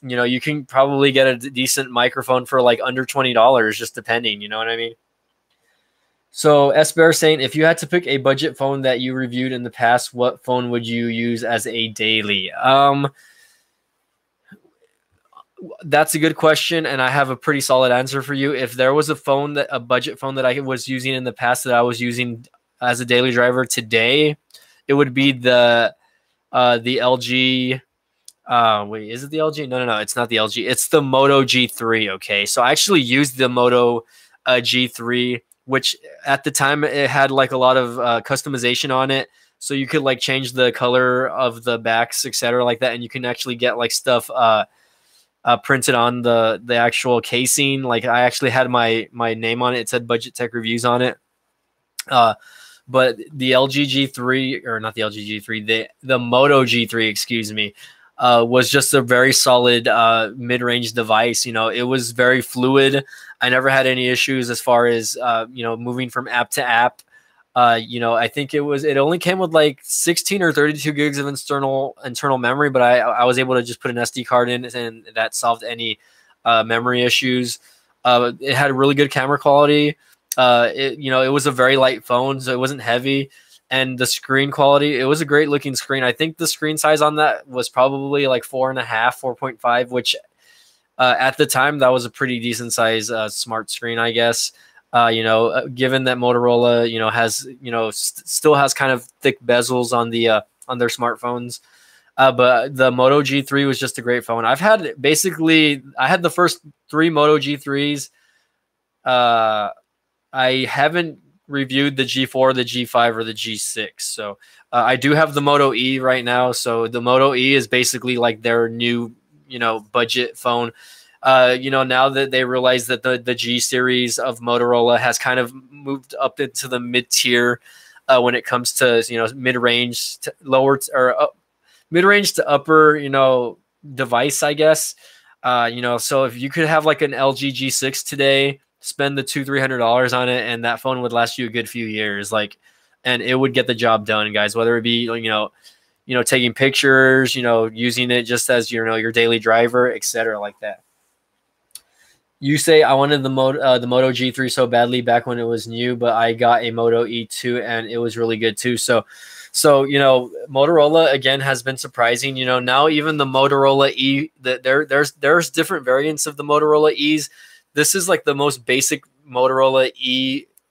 [SPEAKER 1] You know, you can probably get a decent microphone for like under $20, just depending, you know what I mean? So S Bear saying, if you had to pick a budget phone that you reviewed in the past, what phone would you use as a daily? That's a good question, and I have a pretty solid answer for you. If there was a budget phone that I was using in the past that I was using as a daily driver today, it would be the LG. Wait, is it the LG? No, it's not the LG. It's the Moto G3. Okay, so I actually used the Moto G3, which at the time it had like a lot of customization on it, so you could like change the color of the backs, etc., like that, and you can actually get like stuff printed on the actual casing. Like I actually had my name on it. It said Budget Tech Reviews on it. But the LG G3, or not the LG G3, the Moto G3, excuse me, was just a very solid mid-range device. You know, it was very fluid. I never had any issues as far as you know, moving from app to app. You know, I think it only came with like 16 or 32 gigs of internal memory, but I was able to just put an SD card in, and that solved any memory issues. It had really good camera quality. You know, it was a very light phone, so it wasn't heavy. And the screen quality, it was a great looking screen. I think the screen size on that was probably like 4.5, 4.5, which at the time that was a pretty decent size smart screen, I guess. You know, given that Motorola, you know, has, you know, still has kind of thick bezels on their smartphones. But the Moto G3 was just a great phone. I had the first 3 Moto G3s. I haven't reviewed the G4, the G5, or the G6. So I do have the Moto E right now. So the Moto E is basically like their new, you know, budget phone. You know, now that they realize that the G series of Motorola has kind of moved up into the mid tier when it comes to, you know, mid-range to lower or mid-range to upper, you know, device, I guess. You know, so if you could have like an LG G6 today, spend the $200-300 on it, and that phone would last you a good few years. Like, and it would get the job done, guys. Whether it be, you know, taking pictures, you know, using it just as, you know, your daily driver, etc., like that. You say, I wanted the Moto G3 so badly back when it was new, but I got a Moto E2 and it was really good too. So, you know, Motorola again has been surprising. You know, now even the Motorola E, there's different variants of the Motorola E's. This is like the most basic Motorola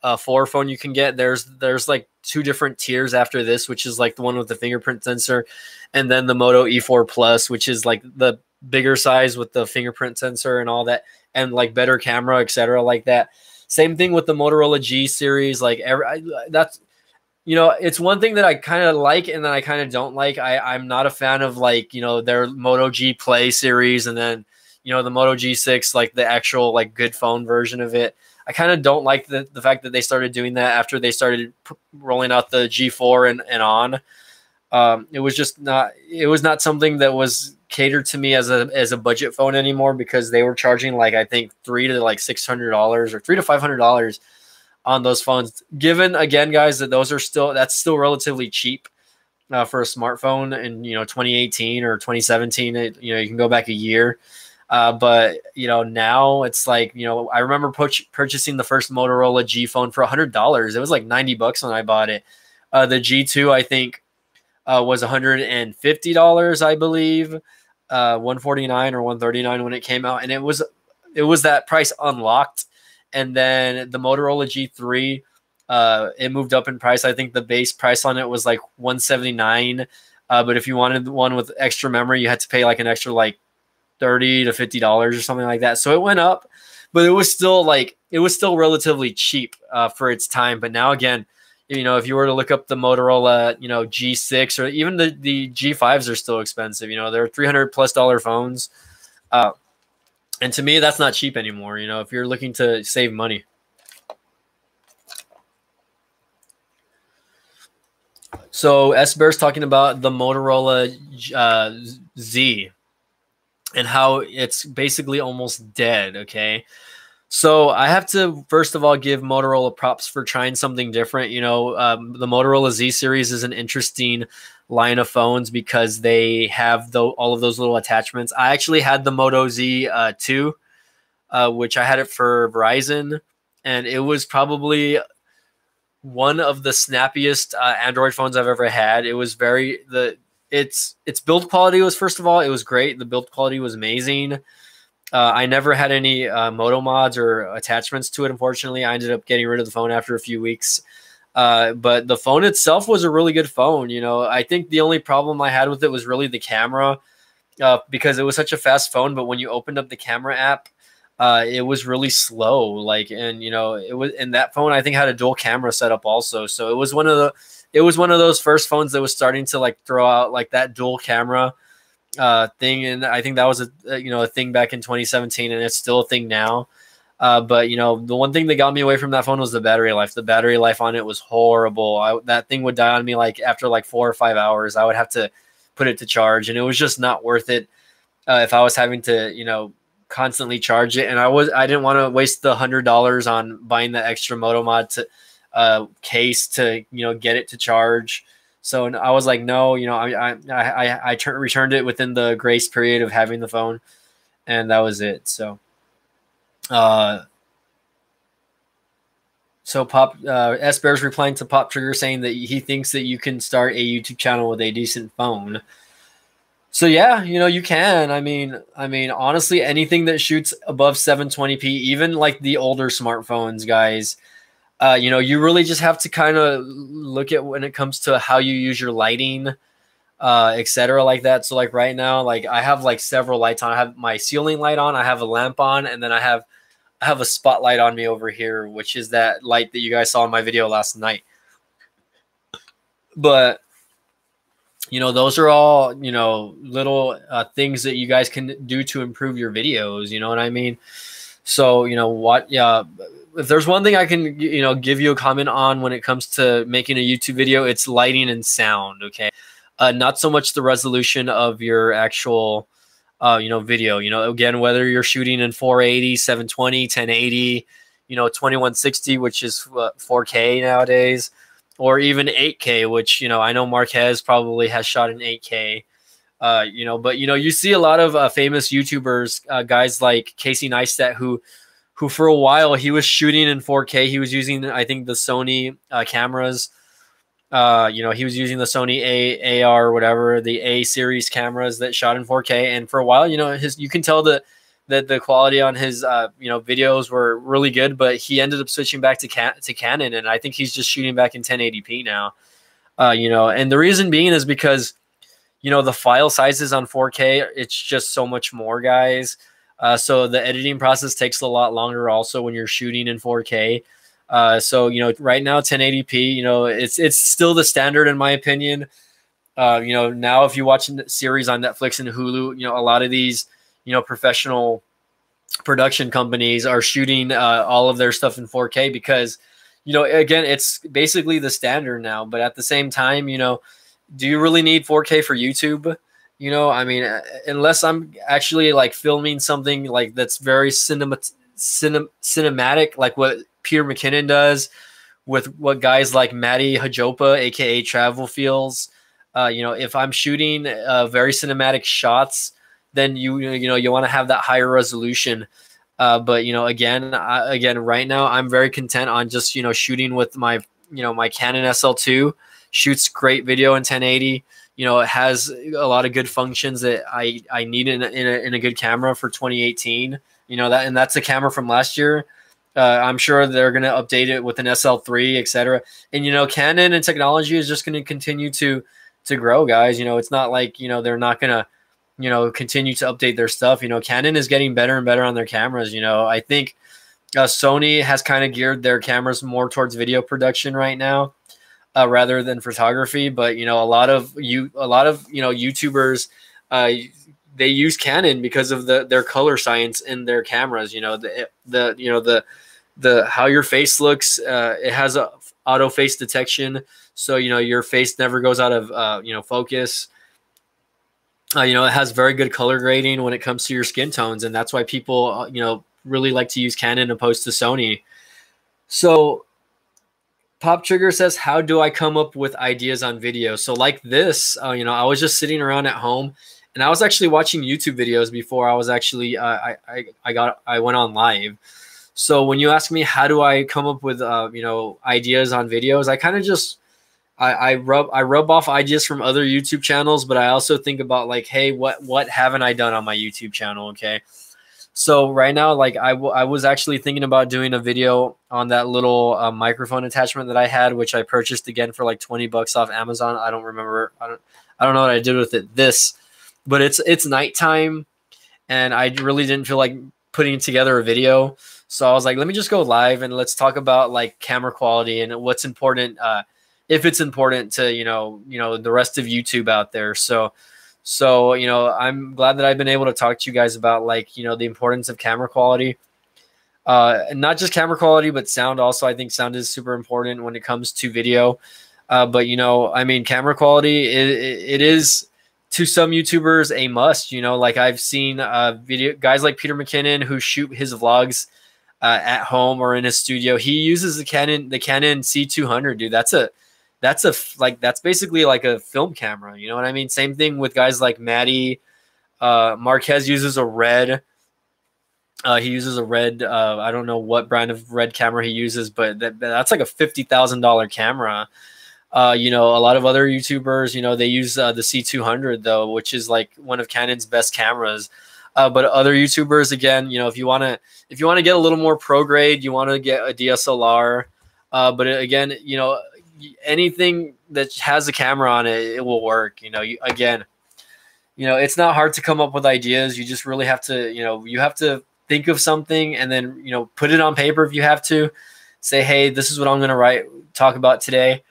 [SPEAKER 1] E4 phone you can get. There's like 2 different tiers after this, which is like the one with the fingerprint sensor, and then the Moto E4 Plus, which is like the bigger size with the fingerprint sensor and all that, and like better camera, etc., like that. Same thing with the Motorola G series. Like that's, you know, it's one thing that I kind of like and then I kind of don't like. I'm not a fan of like, you know, their Moto G Play series, and then, you know, the Moto G6, like the actual like good phone version of it. I kind of don't like the fact that they started doing that after they started rolling out the G4 and on. It was not something that was catered to me as a budget phone anymore, because they were charging like, I think $300 to like $600 or $300 to $500 on those phones. Given again, guys, that that's still relatively cheap for a smartphone in, you know, 2018 or 2017. You know, you can go back a year. But you know, now it's like, you know, I remember purchasing the first Motorola G phone for $100. It was like 90 bucks when I bought it. The G2, I think, was $150, I believe, 149 or 139 when it came out, and it was that price unlocked. And then the Motorola G3, it moved up in price. I think the base price on it was like 179, but if you wanted one with extra memory, you had to pay like an extra like $30 to $50 or something like that. So it went up, but it was still relatively cheap for its time. But now again, you know, if you were to look up the Motorola, you know, G6 or even the G5s are still expensive. You know, they're $300+ phones. And to me, that's not cheap anymore. You know, if you're looking to save money. So S-Bear's talking about the Motorola Z and how it's basically almost dead. Okay. So I have to, first of all, give Motorola props for trying something different. You know, the Motorola Z series is an interesting line of phones because they have all of those little attachments. I actually had the Moto Z2, which I had it for Verizon, and it was probably one of the snappiest Android phones I've ever had. It was its build quality was, first of all, it was great. The build quality was amazing. I never had any Moto mods or attachments to it. Unfortunately, I ended up getting rid of the phone after a few weeks. But the phone itself was a really good phone. You know, I think the only problem I had with it was really the camera, because it was such a fast phone. But when you opened up the camera app, it was really slow. Like, and you know, and that phone I think had a dual camera setup also. So it was one of those first phones that was starting to like throw out like that dual camera thing, and I think that was a thing back in 2017, and it's still a thing now. But you know, the one thing that got me away from that phone was the battery life. The battery life on it was horrible. That thing would die on me like after like 4 or 5 hours. I would have to put it to charge, and it was just not worth it if I was having to, you know, constantly charge it. And I didn't want to waste the $100 on buying the extra Moto Mod case to, you know, get it to charge. So I was like, no, you know, I returned it within the grace period of having the phone, and that was it. So, S Bear's replying to Pop Trigger saying that he thinks that you can start a YouTube channel with a decent phone. So yeah, you know, you can. I mean, honestly, anything that shoots above 720p, even like the older smartphones, guys. You know, you really just have to kind of look at when it comes to how you use your lighting, etc. like that. So like right now, like I have like several lights on. I have my ceiling light on, I have a lamp on, and then I have a spotlight on me over here, which is that light that you guys saw in my video last night. But you know, those are all, you know, little things that you guys can do to improve your videos. You know what I mean? So, you know what? Yeah. If there's one thing I can, you know, give you a comment on when it comes to making a YouTube video, it's lighting and sound. Okay. Not so much the resolution of your actual, you know, video, you know, again, whether you're shooting in 480, 720, 1080, you know, 2160, which is 4K nowadays, or even 8K, which, you know, I know Marquez probably has shot in 8K, you know, but, you know, you see a lot of famous YouTubers, guys like Casey Neistat, who for a while he was shooting in 4K. He was using, I think, the Sony cameras. You know, he was using the Sony AR or whatever, the A series cameras that shot in 4K. And for a while, you know, you can tell that the quality on his you know, videos were really good, but he ended up switching back to Canon, and I think he's just shooting back in 1080p now. You know, and the reason being is because, you know, the file sizes on 4K, it's just so much more, guys. So the editing process takes a lot longer also when you're shooting in 4K. So, you know, right now 1080p, you know, it's still the standard in my opinion. You know, now if you watch a series on Netflix and Hulu, you know, a lot of these, you know, professional production companies are shooting all of their stuff in 4K because, you know, again, it's basically the standard now. But at the same time, you know, do you really need 4K for YouTube? You know, I mean, unless I'm actually like filming something like that's very cinematic, like what Peter McKinnon does with what guys like Matty Hajopa, aka Travel Feels. You know, if I'm shooting very cinematic shots, then you want to have that higher resolution. But again, right now I'm very content on just shooting with my my Canon SL2. Shoots great video in 1080. It has a lot of good functions that I need in a good camera for 2018. And that's a camera from last year. I'm sure they're going to update it with an SL3, etc. And Canon and technology is just going to continue to grow, guys. It's not like they're not going to continue to update their stuff. Canon is getting better and better on their cameras. I think Sony has kind of geared their cameras more towards video production right now, rather than photography. But a lot of YouTubers, they use Canon because of their color science in their cameras. The how your face looks. It has a auto face detection, so your face never goes out of focus. It has very good color grading when it comes to your skin tones, and that's why people really like to use Canon opposed to Sony. So Pop Trigger says, how do I come up with ideas on video? So like this, I was just sitting around at home, and I was actually watching YouTube videos before I was actually I went on live. So when you ask me how do I come up with ideas on videos, I kind of just I rub off ideas from other YouTube channels, but I also think about like, hey, what haven't I done on my YouTube channel? Okay. So right now, like I was actually thinking about doing a video on that little microphone attachment that I had, which I purchased again for like $20 off Amazon. I don't remember. I don't know what I did with it. But it's nighttime, and I really didn't feel like putting together a video. So I was like, let me just go live and let's talk about like camera quality and what's important, if it's important to the rest of YouTube out there. So I'm glad that I've been able to talk to you guys about like the importance of camera quality, and not just camera quality but sound also. I think sound is super important when it comes to video. But I mean, camera quality, it is to some YouTubers a must. Like I've seen video guys like Peter McKinnon who shoot his vlogs at home or in his studio. He uses the Canon C200, dude. That's basically like a film camera. You know what I mean? Same thing with guys like Maddie. Marquez uses a Red. He uses a Red. I don't know what brand of Red camera he uses, but that's like a $50,000 camera. A lot of other YouTubers, they use the C200 though, which is like one of Canon's best cameras. But other YouTubers, again, if you want to get a little more pro grade, you want to get a DSLR. But again, anything that has a camera on it, it will work. It's not hard to come up with ideas. You just really have to, you have to think of something and then, put it on paper if you have to. Say, hey, this is what I'm going to talk about today.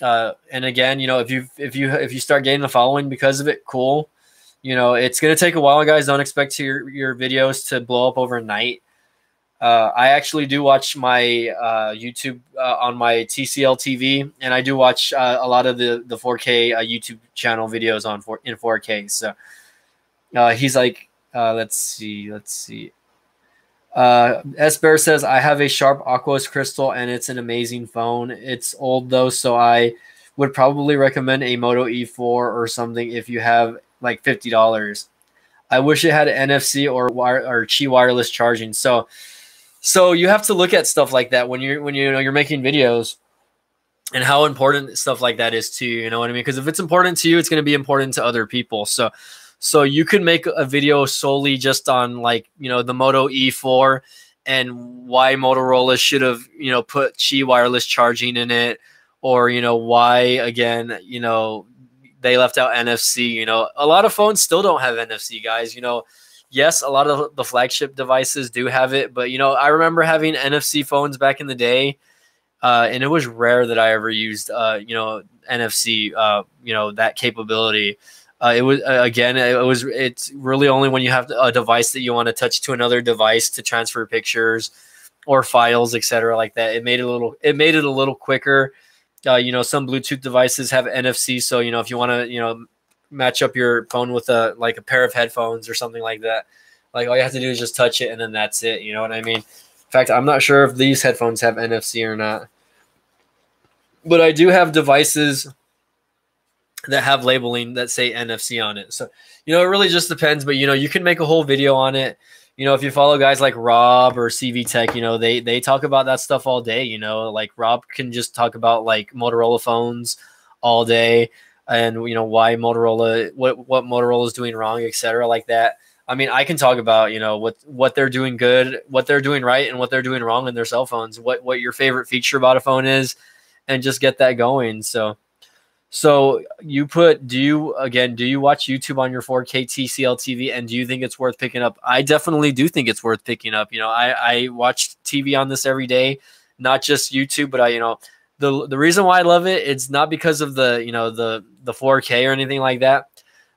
[SPEAKER 1] And again, if you start getting the following because of it, cool. It's going to take a while, guys. Don't expect your videos to blow up overnight. I actually do watch my YouTube on my TCL TV, and I do watch a lot of the 4K YouTube channel videos in 4K. So he's like, let's see. S Bear says, I have a Sharp Aquos Crystal, and it's an amazing phone. It's old though, so I would probably recommend a Moto E4 or something if you have like $50. I wish it had NFC or Qi wireless charging. So you have to look at stuff like that when you're making videos, and how important stuff like that is to you. You know what I mean? Because if it's important to you, it's going to be important to other people. So you could make a video solely just on like the Moto E4 and why Motorola should have put Qi wireless charging in it, or why again they left out NFC. A lot of phones still don't have NFC, guys. Yes, a lot of the flagship devices do have it, but I remember having NFC phones back in the day, and it was rare that I ever used NFC, that capability. It's really only when you have a device that you want to touch to another device to transfer pictures or files, etc. like that. It made it a little quicker. Some Bluetooth devices have NFC, so if you want to match up your phone with a pair of headphones or something like that, like all you have to do is just touch it and then that's it. You know what I mean? In fact, I'm not sure if these headphones have NFC or not, but I do have devices that have labeling that say NFC on it. So, you know, it really just depends, but you know, you can make a whole video on it. You know, if you follow guys like Rob or CV Tech, you know, they talk about that stuff all day. You know, like Rob can just talk about like Motorola phones all day, and you know why Motorola, what Motorola is doing wrong, etc. Like that. I mean, I can talk about, you know, what they're doing good, what they're doing right, and what they're doing wrong in their cell phones. What your favorite feature about a phone is, and just get that going. So you put, do you watch YouTube on your 4K TCL TV, and do you think it's worth picking up? I definitely do think it's worth picking up. You know, I watch TV on this every day, not just YouTube, but you know, the reason why I love it, it's not because of the, you know, the 4K or anything like that,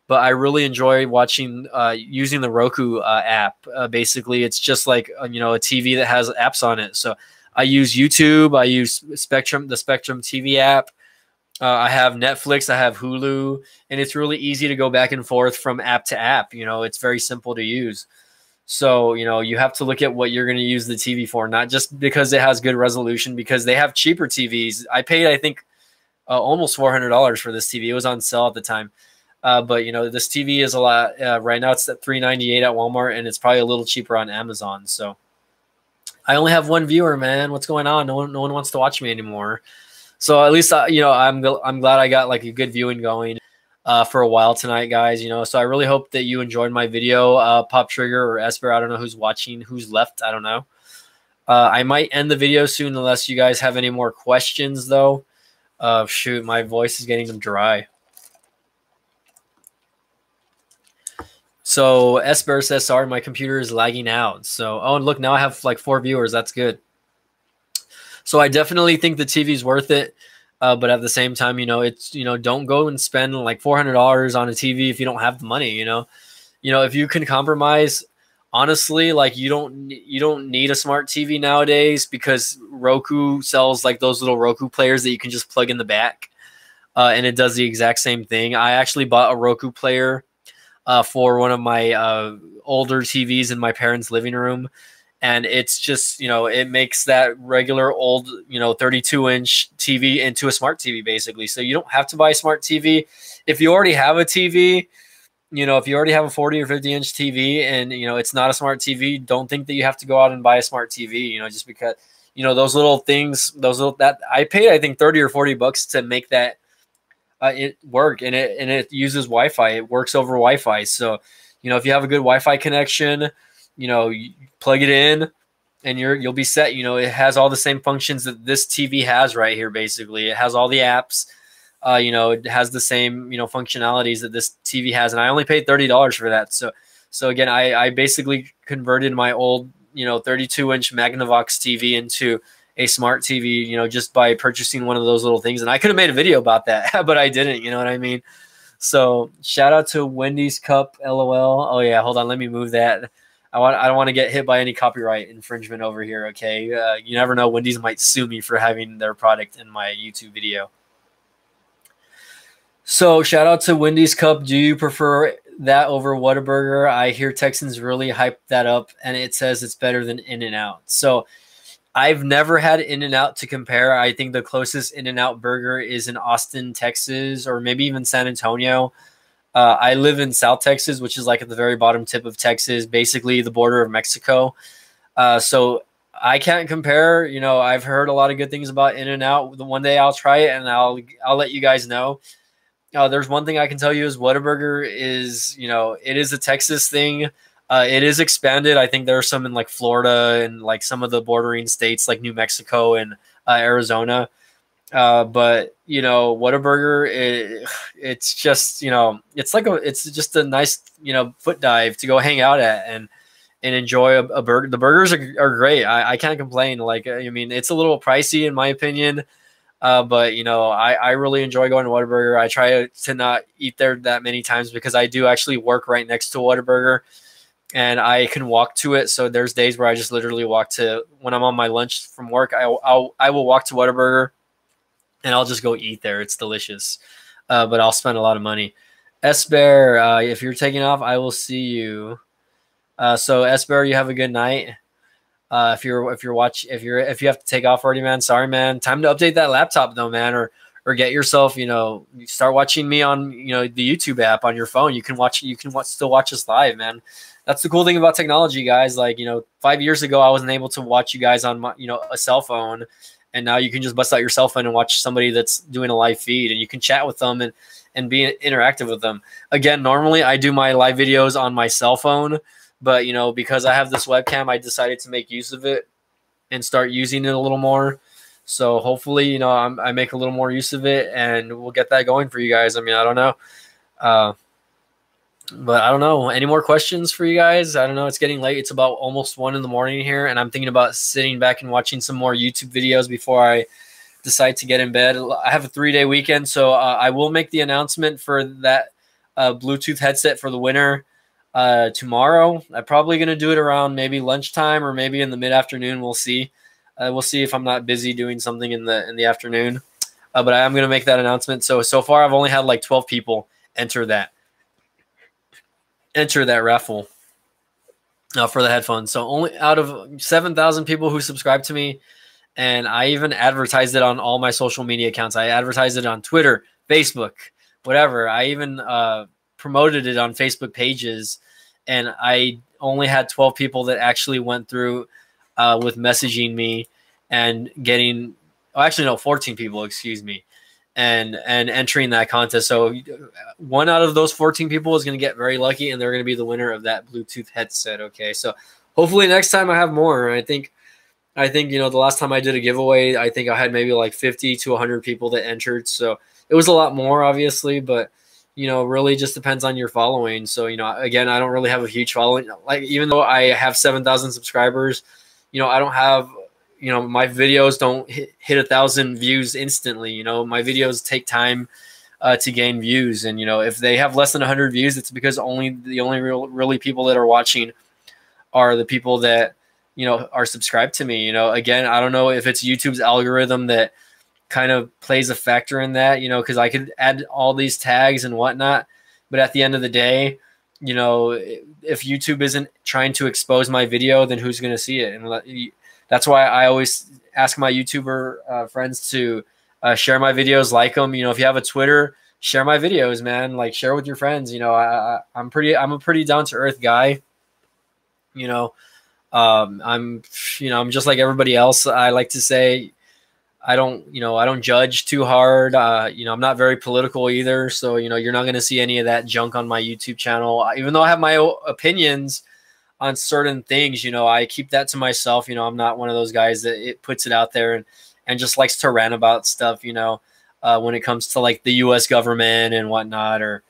[SPEAKER 1] but I really enjoy watching, using the Roku app. Basically, it's just like, you know, a TV that has apps on it. So I use YouTube, I use the Spectrum TV app. I have Netflix, I have Hulu, and it's really easy to go back and forth from app to app. You know, it's very simple to use. So, you know, you have to look at what you're going to use the TV for, not just because it has good resolution, because they have cheaper TVs. I paid, I think, almost $400 for this TV. It was on sale at the time. But, you know, this TV is a lot. Right now it's at $398 at Walmart, and it's probably a little cheaper on Amazon. So I only have one viewer, man. What's going on? No one wants to watch me anymore. So at least, you know, I'm glad I got like a good viewing going for a while tonight, guys. You know, so I really hope that you enjoyed my video. Pop Trigger or Esper, I don't know who's watching, who's left, I don't know. I might end the video soon unless you guys have any more questions, though. Shoot, my voice is getting dry. So Esper says, sorry, my computer is lagging out. So, oh, and look, now I have like 4 viewers. That's good. So I definitely think the TV is worth it. But at the same time, you know, it's, you know, don't go and spend like $400 on a TV if you don't have the money, you know, if you can compromise, honestly, like you don't need a smart TV nowadays, because Roku sells like those little Roku players that you can just plug in the back. And it does the exact same thing. I actually bought a Roku player for one of my older TVs in my parents' living room. And it's just, you know, it makes that regular old, you know, 32-inch TV into a smart TV, basically. So you don't have to buy a smart TV. If you already have a TV, you know, if you already have a 40 or 50-inch TV and, you know, it's not a smart TV, don't think that you have to go out and buy a smart TV, you know, just because, you know, those little things, that I paid, I think 30 or 40 bucks to make that it work. And it uses Wi-Fi. It works over Wi-Fi. So, you know, if you have a good Wi-Fi connection, you know, you plug it in and you'll be set. You know, it has all the same functions that this TV has right here. Basically, it has all the apps. You know, it has the same, you know, functionalities that this TV has, and I only paid $30 for that. So again, I basically converted my old, you know, 32-inch Magnavox TV into a smart TV, you know, just by purchasing one of those little things. And I could have made a video about that, but I didn't. You know what I mean? So shout out to Wendy's Cup, LOL. Oh yeah, hold on, let me move that. I don't want to get hit by any copyright infringement over here, okay? You never know. Wendy's might sue me for having their product in my YouTube video. So shout out to Wendy's Cup. Do you prefer that over Whataburger? I hear Texans really hype that up, and it says it's better than In-N-Out. So I've never had In-N-Out to compare. I think the closest In-N-Out burger is in Austin, Texas, or maybe even San Antonio. I live in South Texas, which is like at the very bottom tip of Texas, basically the border of Mexico. So I can't compare. You know, I've heard a lot of good things about In-N-Out. The one day I'll try it and I'll let you guys know. There's one thing I can tell you is Whataburger is, you know, it is a Texas thing. It is expanded. I think there are some in like Florida and like some of the bordering states like New Mexico and Arizona. But you know, Whataburger, it's just, you know, it's just a nice, you know, foot dive to go hang out at and enjoy a burger. The burgers are great. I can't complain. Like, I mean, it's a little pricey in my opinion. But you know, I really enjoy going to Whataburger. I try to not eat there that many times because I do actually work right next to Whataburger and I can walk to it. So there's days where I just literally walk to, when I'm on my lunch from work, I will walk to Whataburger and I'll just go eat there. It's delicious. But I'll spend a lot of money. Esper, if you're taking off, I will see you. So Esper, you have a good night. If you have to take off already, man, sorry, man. Time to update that laptop though, man, or or get yourself, you know, start watching me on, you know, the YouTube app on your phone. You can still watch us live, man. That's the cool thing about technology, guys. Like, you know, 5 years ago, I wasn't able to watch you guys on my, you know, a cell phone, and now you can just bust out your cell phone and watch somebody that's doing a live feed, and you can chat with them and be interactive with them. Again, normally I do my live videos on my cell phone, but, you know, because I have this webcam, I decided to make use of it and start using it a little more. So hopefully, you know, I make a little more use of it, and we'll get that going for you guys. I mean, I don't know. But I don't know. Any more questions for you guys? I don't know. It's getting late. It's about almost 1 in the morning here, and I'm thinking about sitting back and watching some more YouTube videos before I decide to get in bed. I have a 3-day weekend, so I will make the announcement for that Bluetooth headset for the winner tomorrow. I'm probably going to do it around maybe lunchtime or maybe in the mid-afternoon. We'll see. We'll see if I'm not busy doing something in the afternoon. But I am going to make that announcement. So far, I've only had like 12 people enter that raffle for the headphones. So only out of 7,000 people who subscribe to me, and I even advertised it on all my social media accounts. I advertised it on Twitter, Facebook, whatever. I even promoted it on Facebook pages, and I only had 12 people that actually went through with messaging me and getting, oh, actually no, 14 people, excuse me, and entering that contest. So 1 out of those 14 people is going to get very lucky, and they're going to be the winner of that Bluetooth headset. Okay, so hopefully next time I have more. I think, you know, the last time I did a giveaway, I think I had maybe like 50 to 100 people that entered. So it was a lot more, obviously, but, you know, really just depends on your following. So, you know, again, I don't really have a huge following. Like, even though I have 7,000 subscribers, you know, I don't have, you know, my videos don't hit 1,000 views instantly. You know, my videos take time to gain views. And, you know, if they have less than 100 views, it's because the only really people that are watching are the people that, you know, are subscribed to me. You know, again, I don't know if it's YouTube's algorithm that kind of plays a factor in that, you know, because I could add all these tags and whatnot, but at the end of the day, you know, if YouTube isn't trying to expose my video, then who's going to see it? And that's why I always ask my YouTuber friends to share my videos, like them. You know, if you have a Twitter, share my videos, man. Like, share with your friends. You know, I'm a pretty down to earth guy. You know, I'm just like everybody else. I like to say, I don't judge too hard. You know, I'm not very political either. So, you know, you're not going to see any of that junk on my YouTube channel. Even though I have my opinions on certain things, you know, I keep that to myself. You know, I'm not one of those guys that it puts it out there and just likes to rant about stuff, you know, when it comes to like the US government and whatnot, or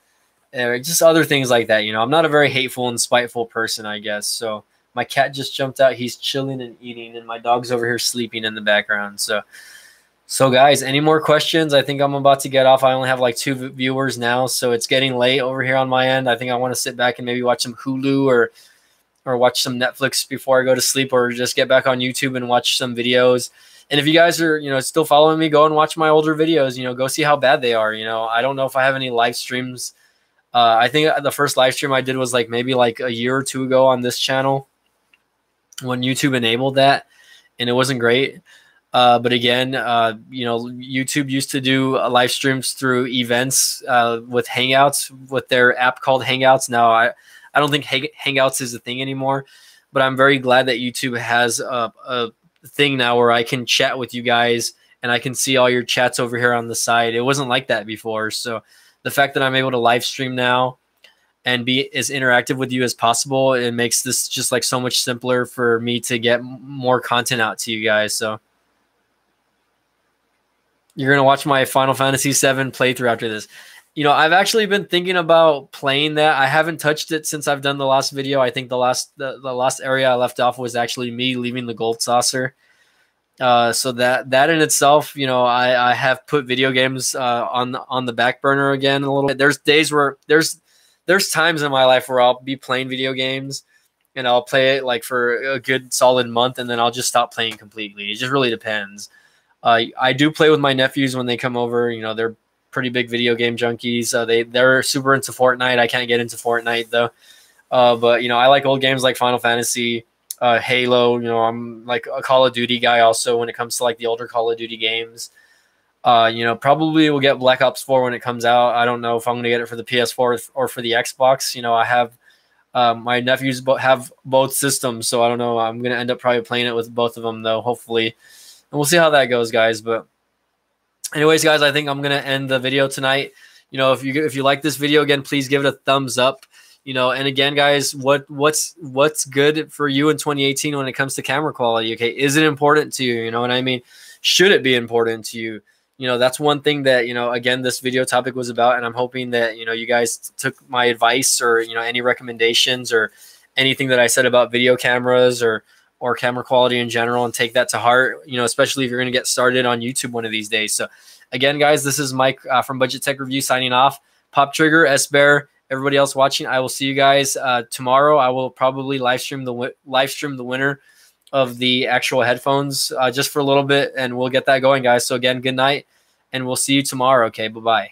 [SPEAKER 1] just other things like that. You know, I'm not a very hateful and spiteful person, I guess. So my cat just jumped out. He's chilling and eating, and my dog's over here sleeping in the background. So guys, any more questions? I think I'm about to get off. I only have like 2 viewers now, so it's getting late over here on my end. I think I want to sit back and maybe watch some Hulu or watch some Netflix before I go to sleep, or just get back on YouTube and watch some videos. And if you guys are, you know, still following me, go and watch my older videos. You know, go see how bad they are. You know, I don't know if I have any live streams. I think the first live stream I did was like maybe like a year or 2 ago on this channel, when YouTube enabled that, and it wasn't great. But again, you know, YouTube used to do live streams through events with Hangouts, with their app called Hangouts. Now, I don't think Hangouts is a thing anymore, but I'm very glad that YouTube has a thing now where I can chat with you guys and I can see all your chats over here on the side. It wasn't like that before. So the fact that I'm able to live stream now and be as interactive with you as possible, it makes this just like so much simpler for me to get more content out to you guys. So you're going to watch my Final Fantasy VII playthrough after this. You know, I've actually been thinking about playing that. I haven't touched it since I've done the last video. I think the last area I left off was actually me leaving the gold saucer. So that in itself, you know, I have put video games on the back burner again a little bit. There's days where there's times in my life where I'll be playing video games and I'll play it like for a good solid month, and then I'll just stop playing completely. It just really depends. I do play with my nephews when they come over. You know, they're pretty big video game junkies. They're super into Fortnite. I can't get into Fortnite though. But you know, I like old games like Final Fantasy, Halo. You know, I'm like a Call of Duty guy also when it comes to like the older Call of Duty games. You know, probably will get Black Ops 4 when it comes out. I don't know if I'm going to get it for the PS4 or for the Xbox. You know, I have my nephews have both systems, so I don't know. I'm going to end up probably playing it with both of them, though, hopefully. And we'll see how that goes, guys. But anyways, guys, I think I'm going to end the video tonight. You know, if you like this video, again, please give it a thumbs up. You know, and again, guys, what's good for you in 2018 when it comes to camera quality? Okay, is it important to you? You know what I mean? Should it be important to you? You know, that's one thing that, you know, again, this video topic was about, and I'm hoping that, you know, you guys took my advice or, you know, any recommendations or anything that I said about video cameras or camera quality in general and take that to heart, you know, especially if you're going to get started on YouTube one of these days. So again, guys, this is Mike from Budget Tech Review signing off. Pop Trigger, S Bear, everybody else watching, I will see you guys tomorrow. I will probably live stream the winner of the actual headphones just for a little bit, and we'll get that going, guys. So again, good night, and we'll see you tomorrow. Okay, bye-bye.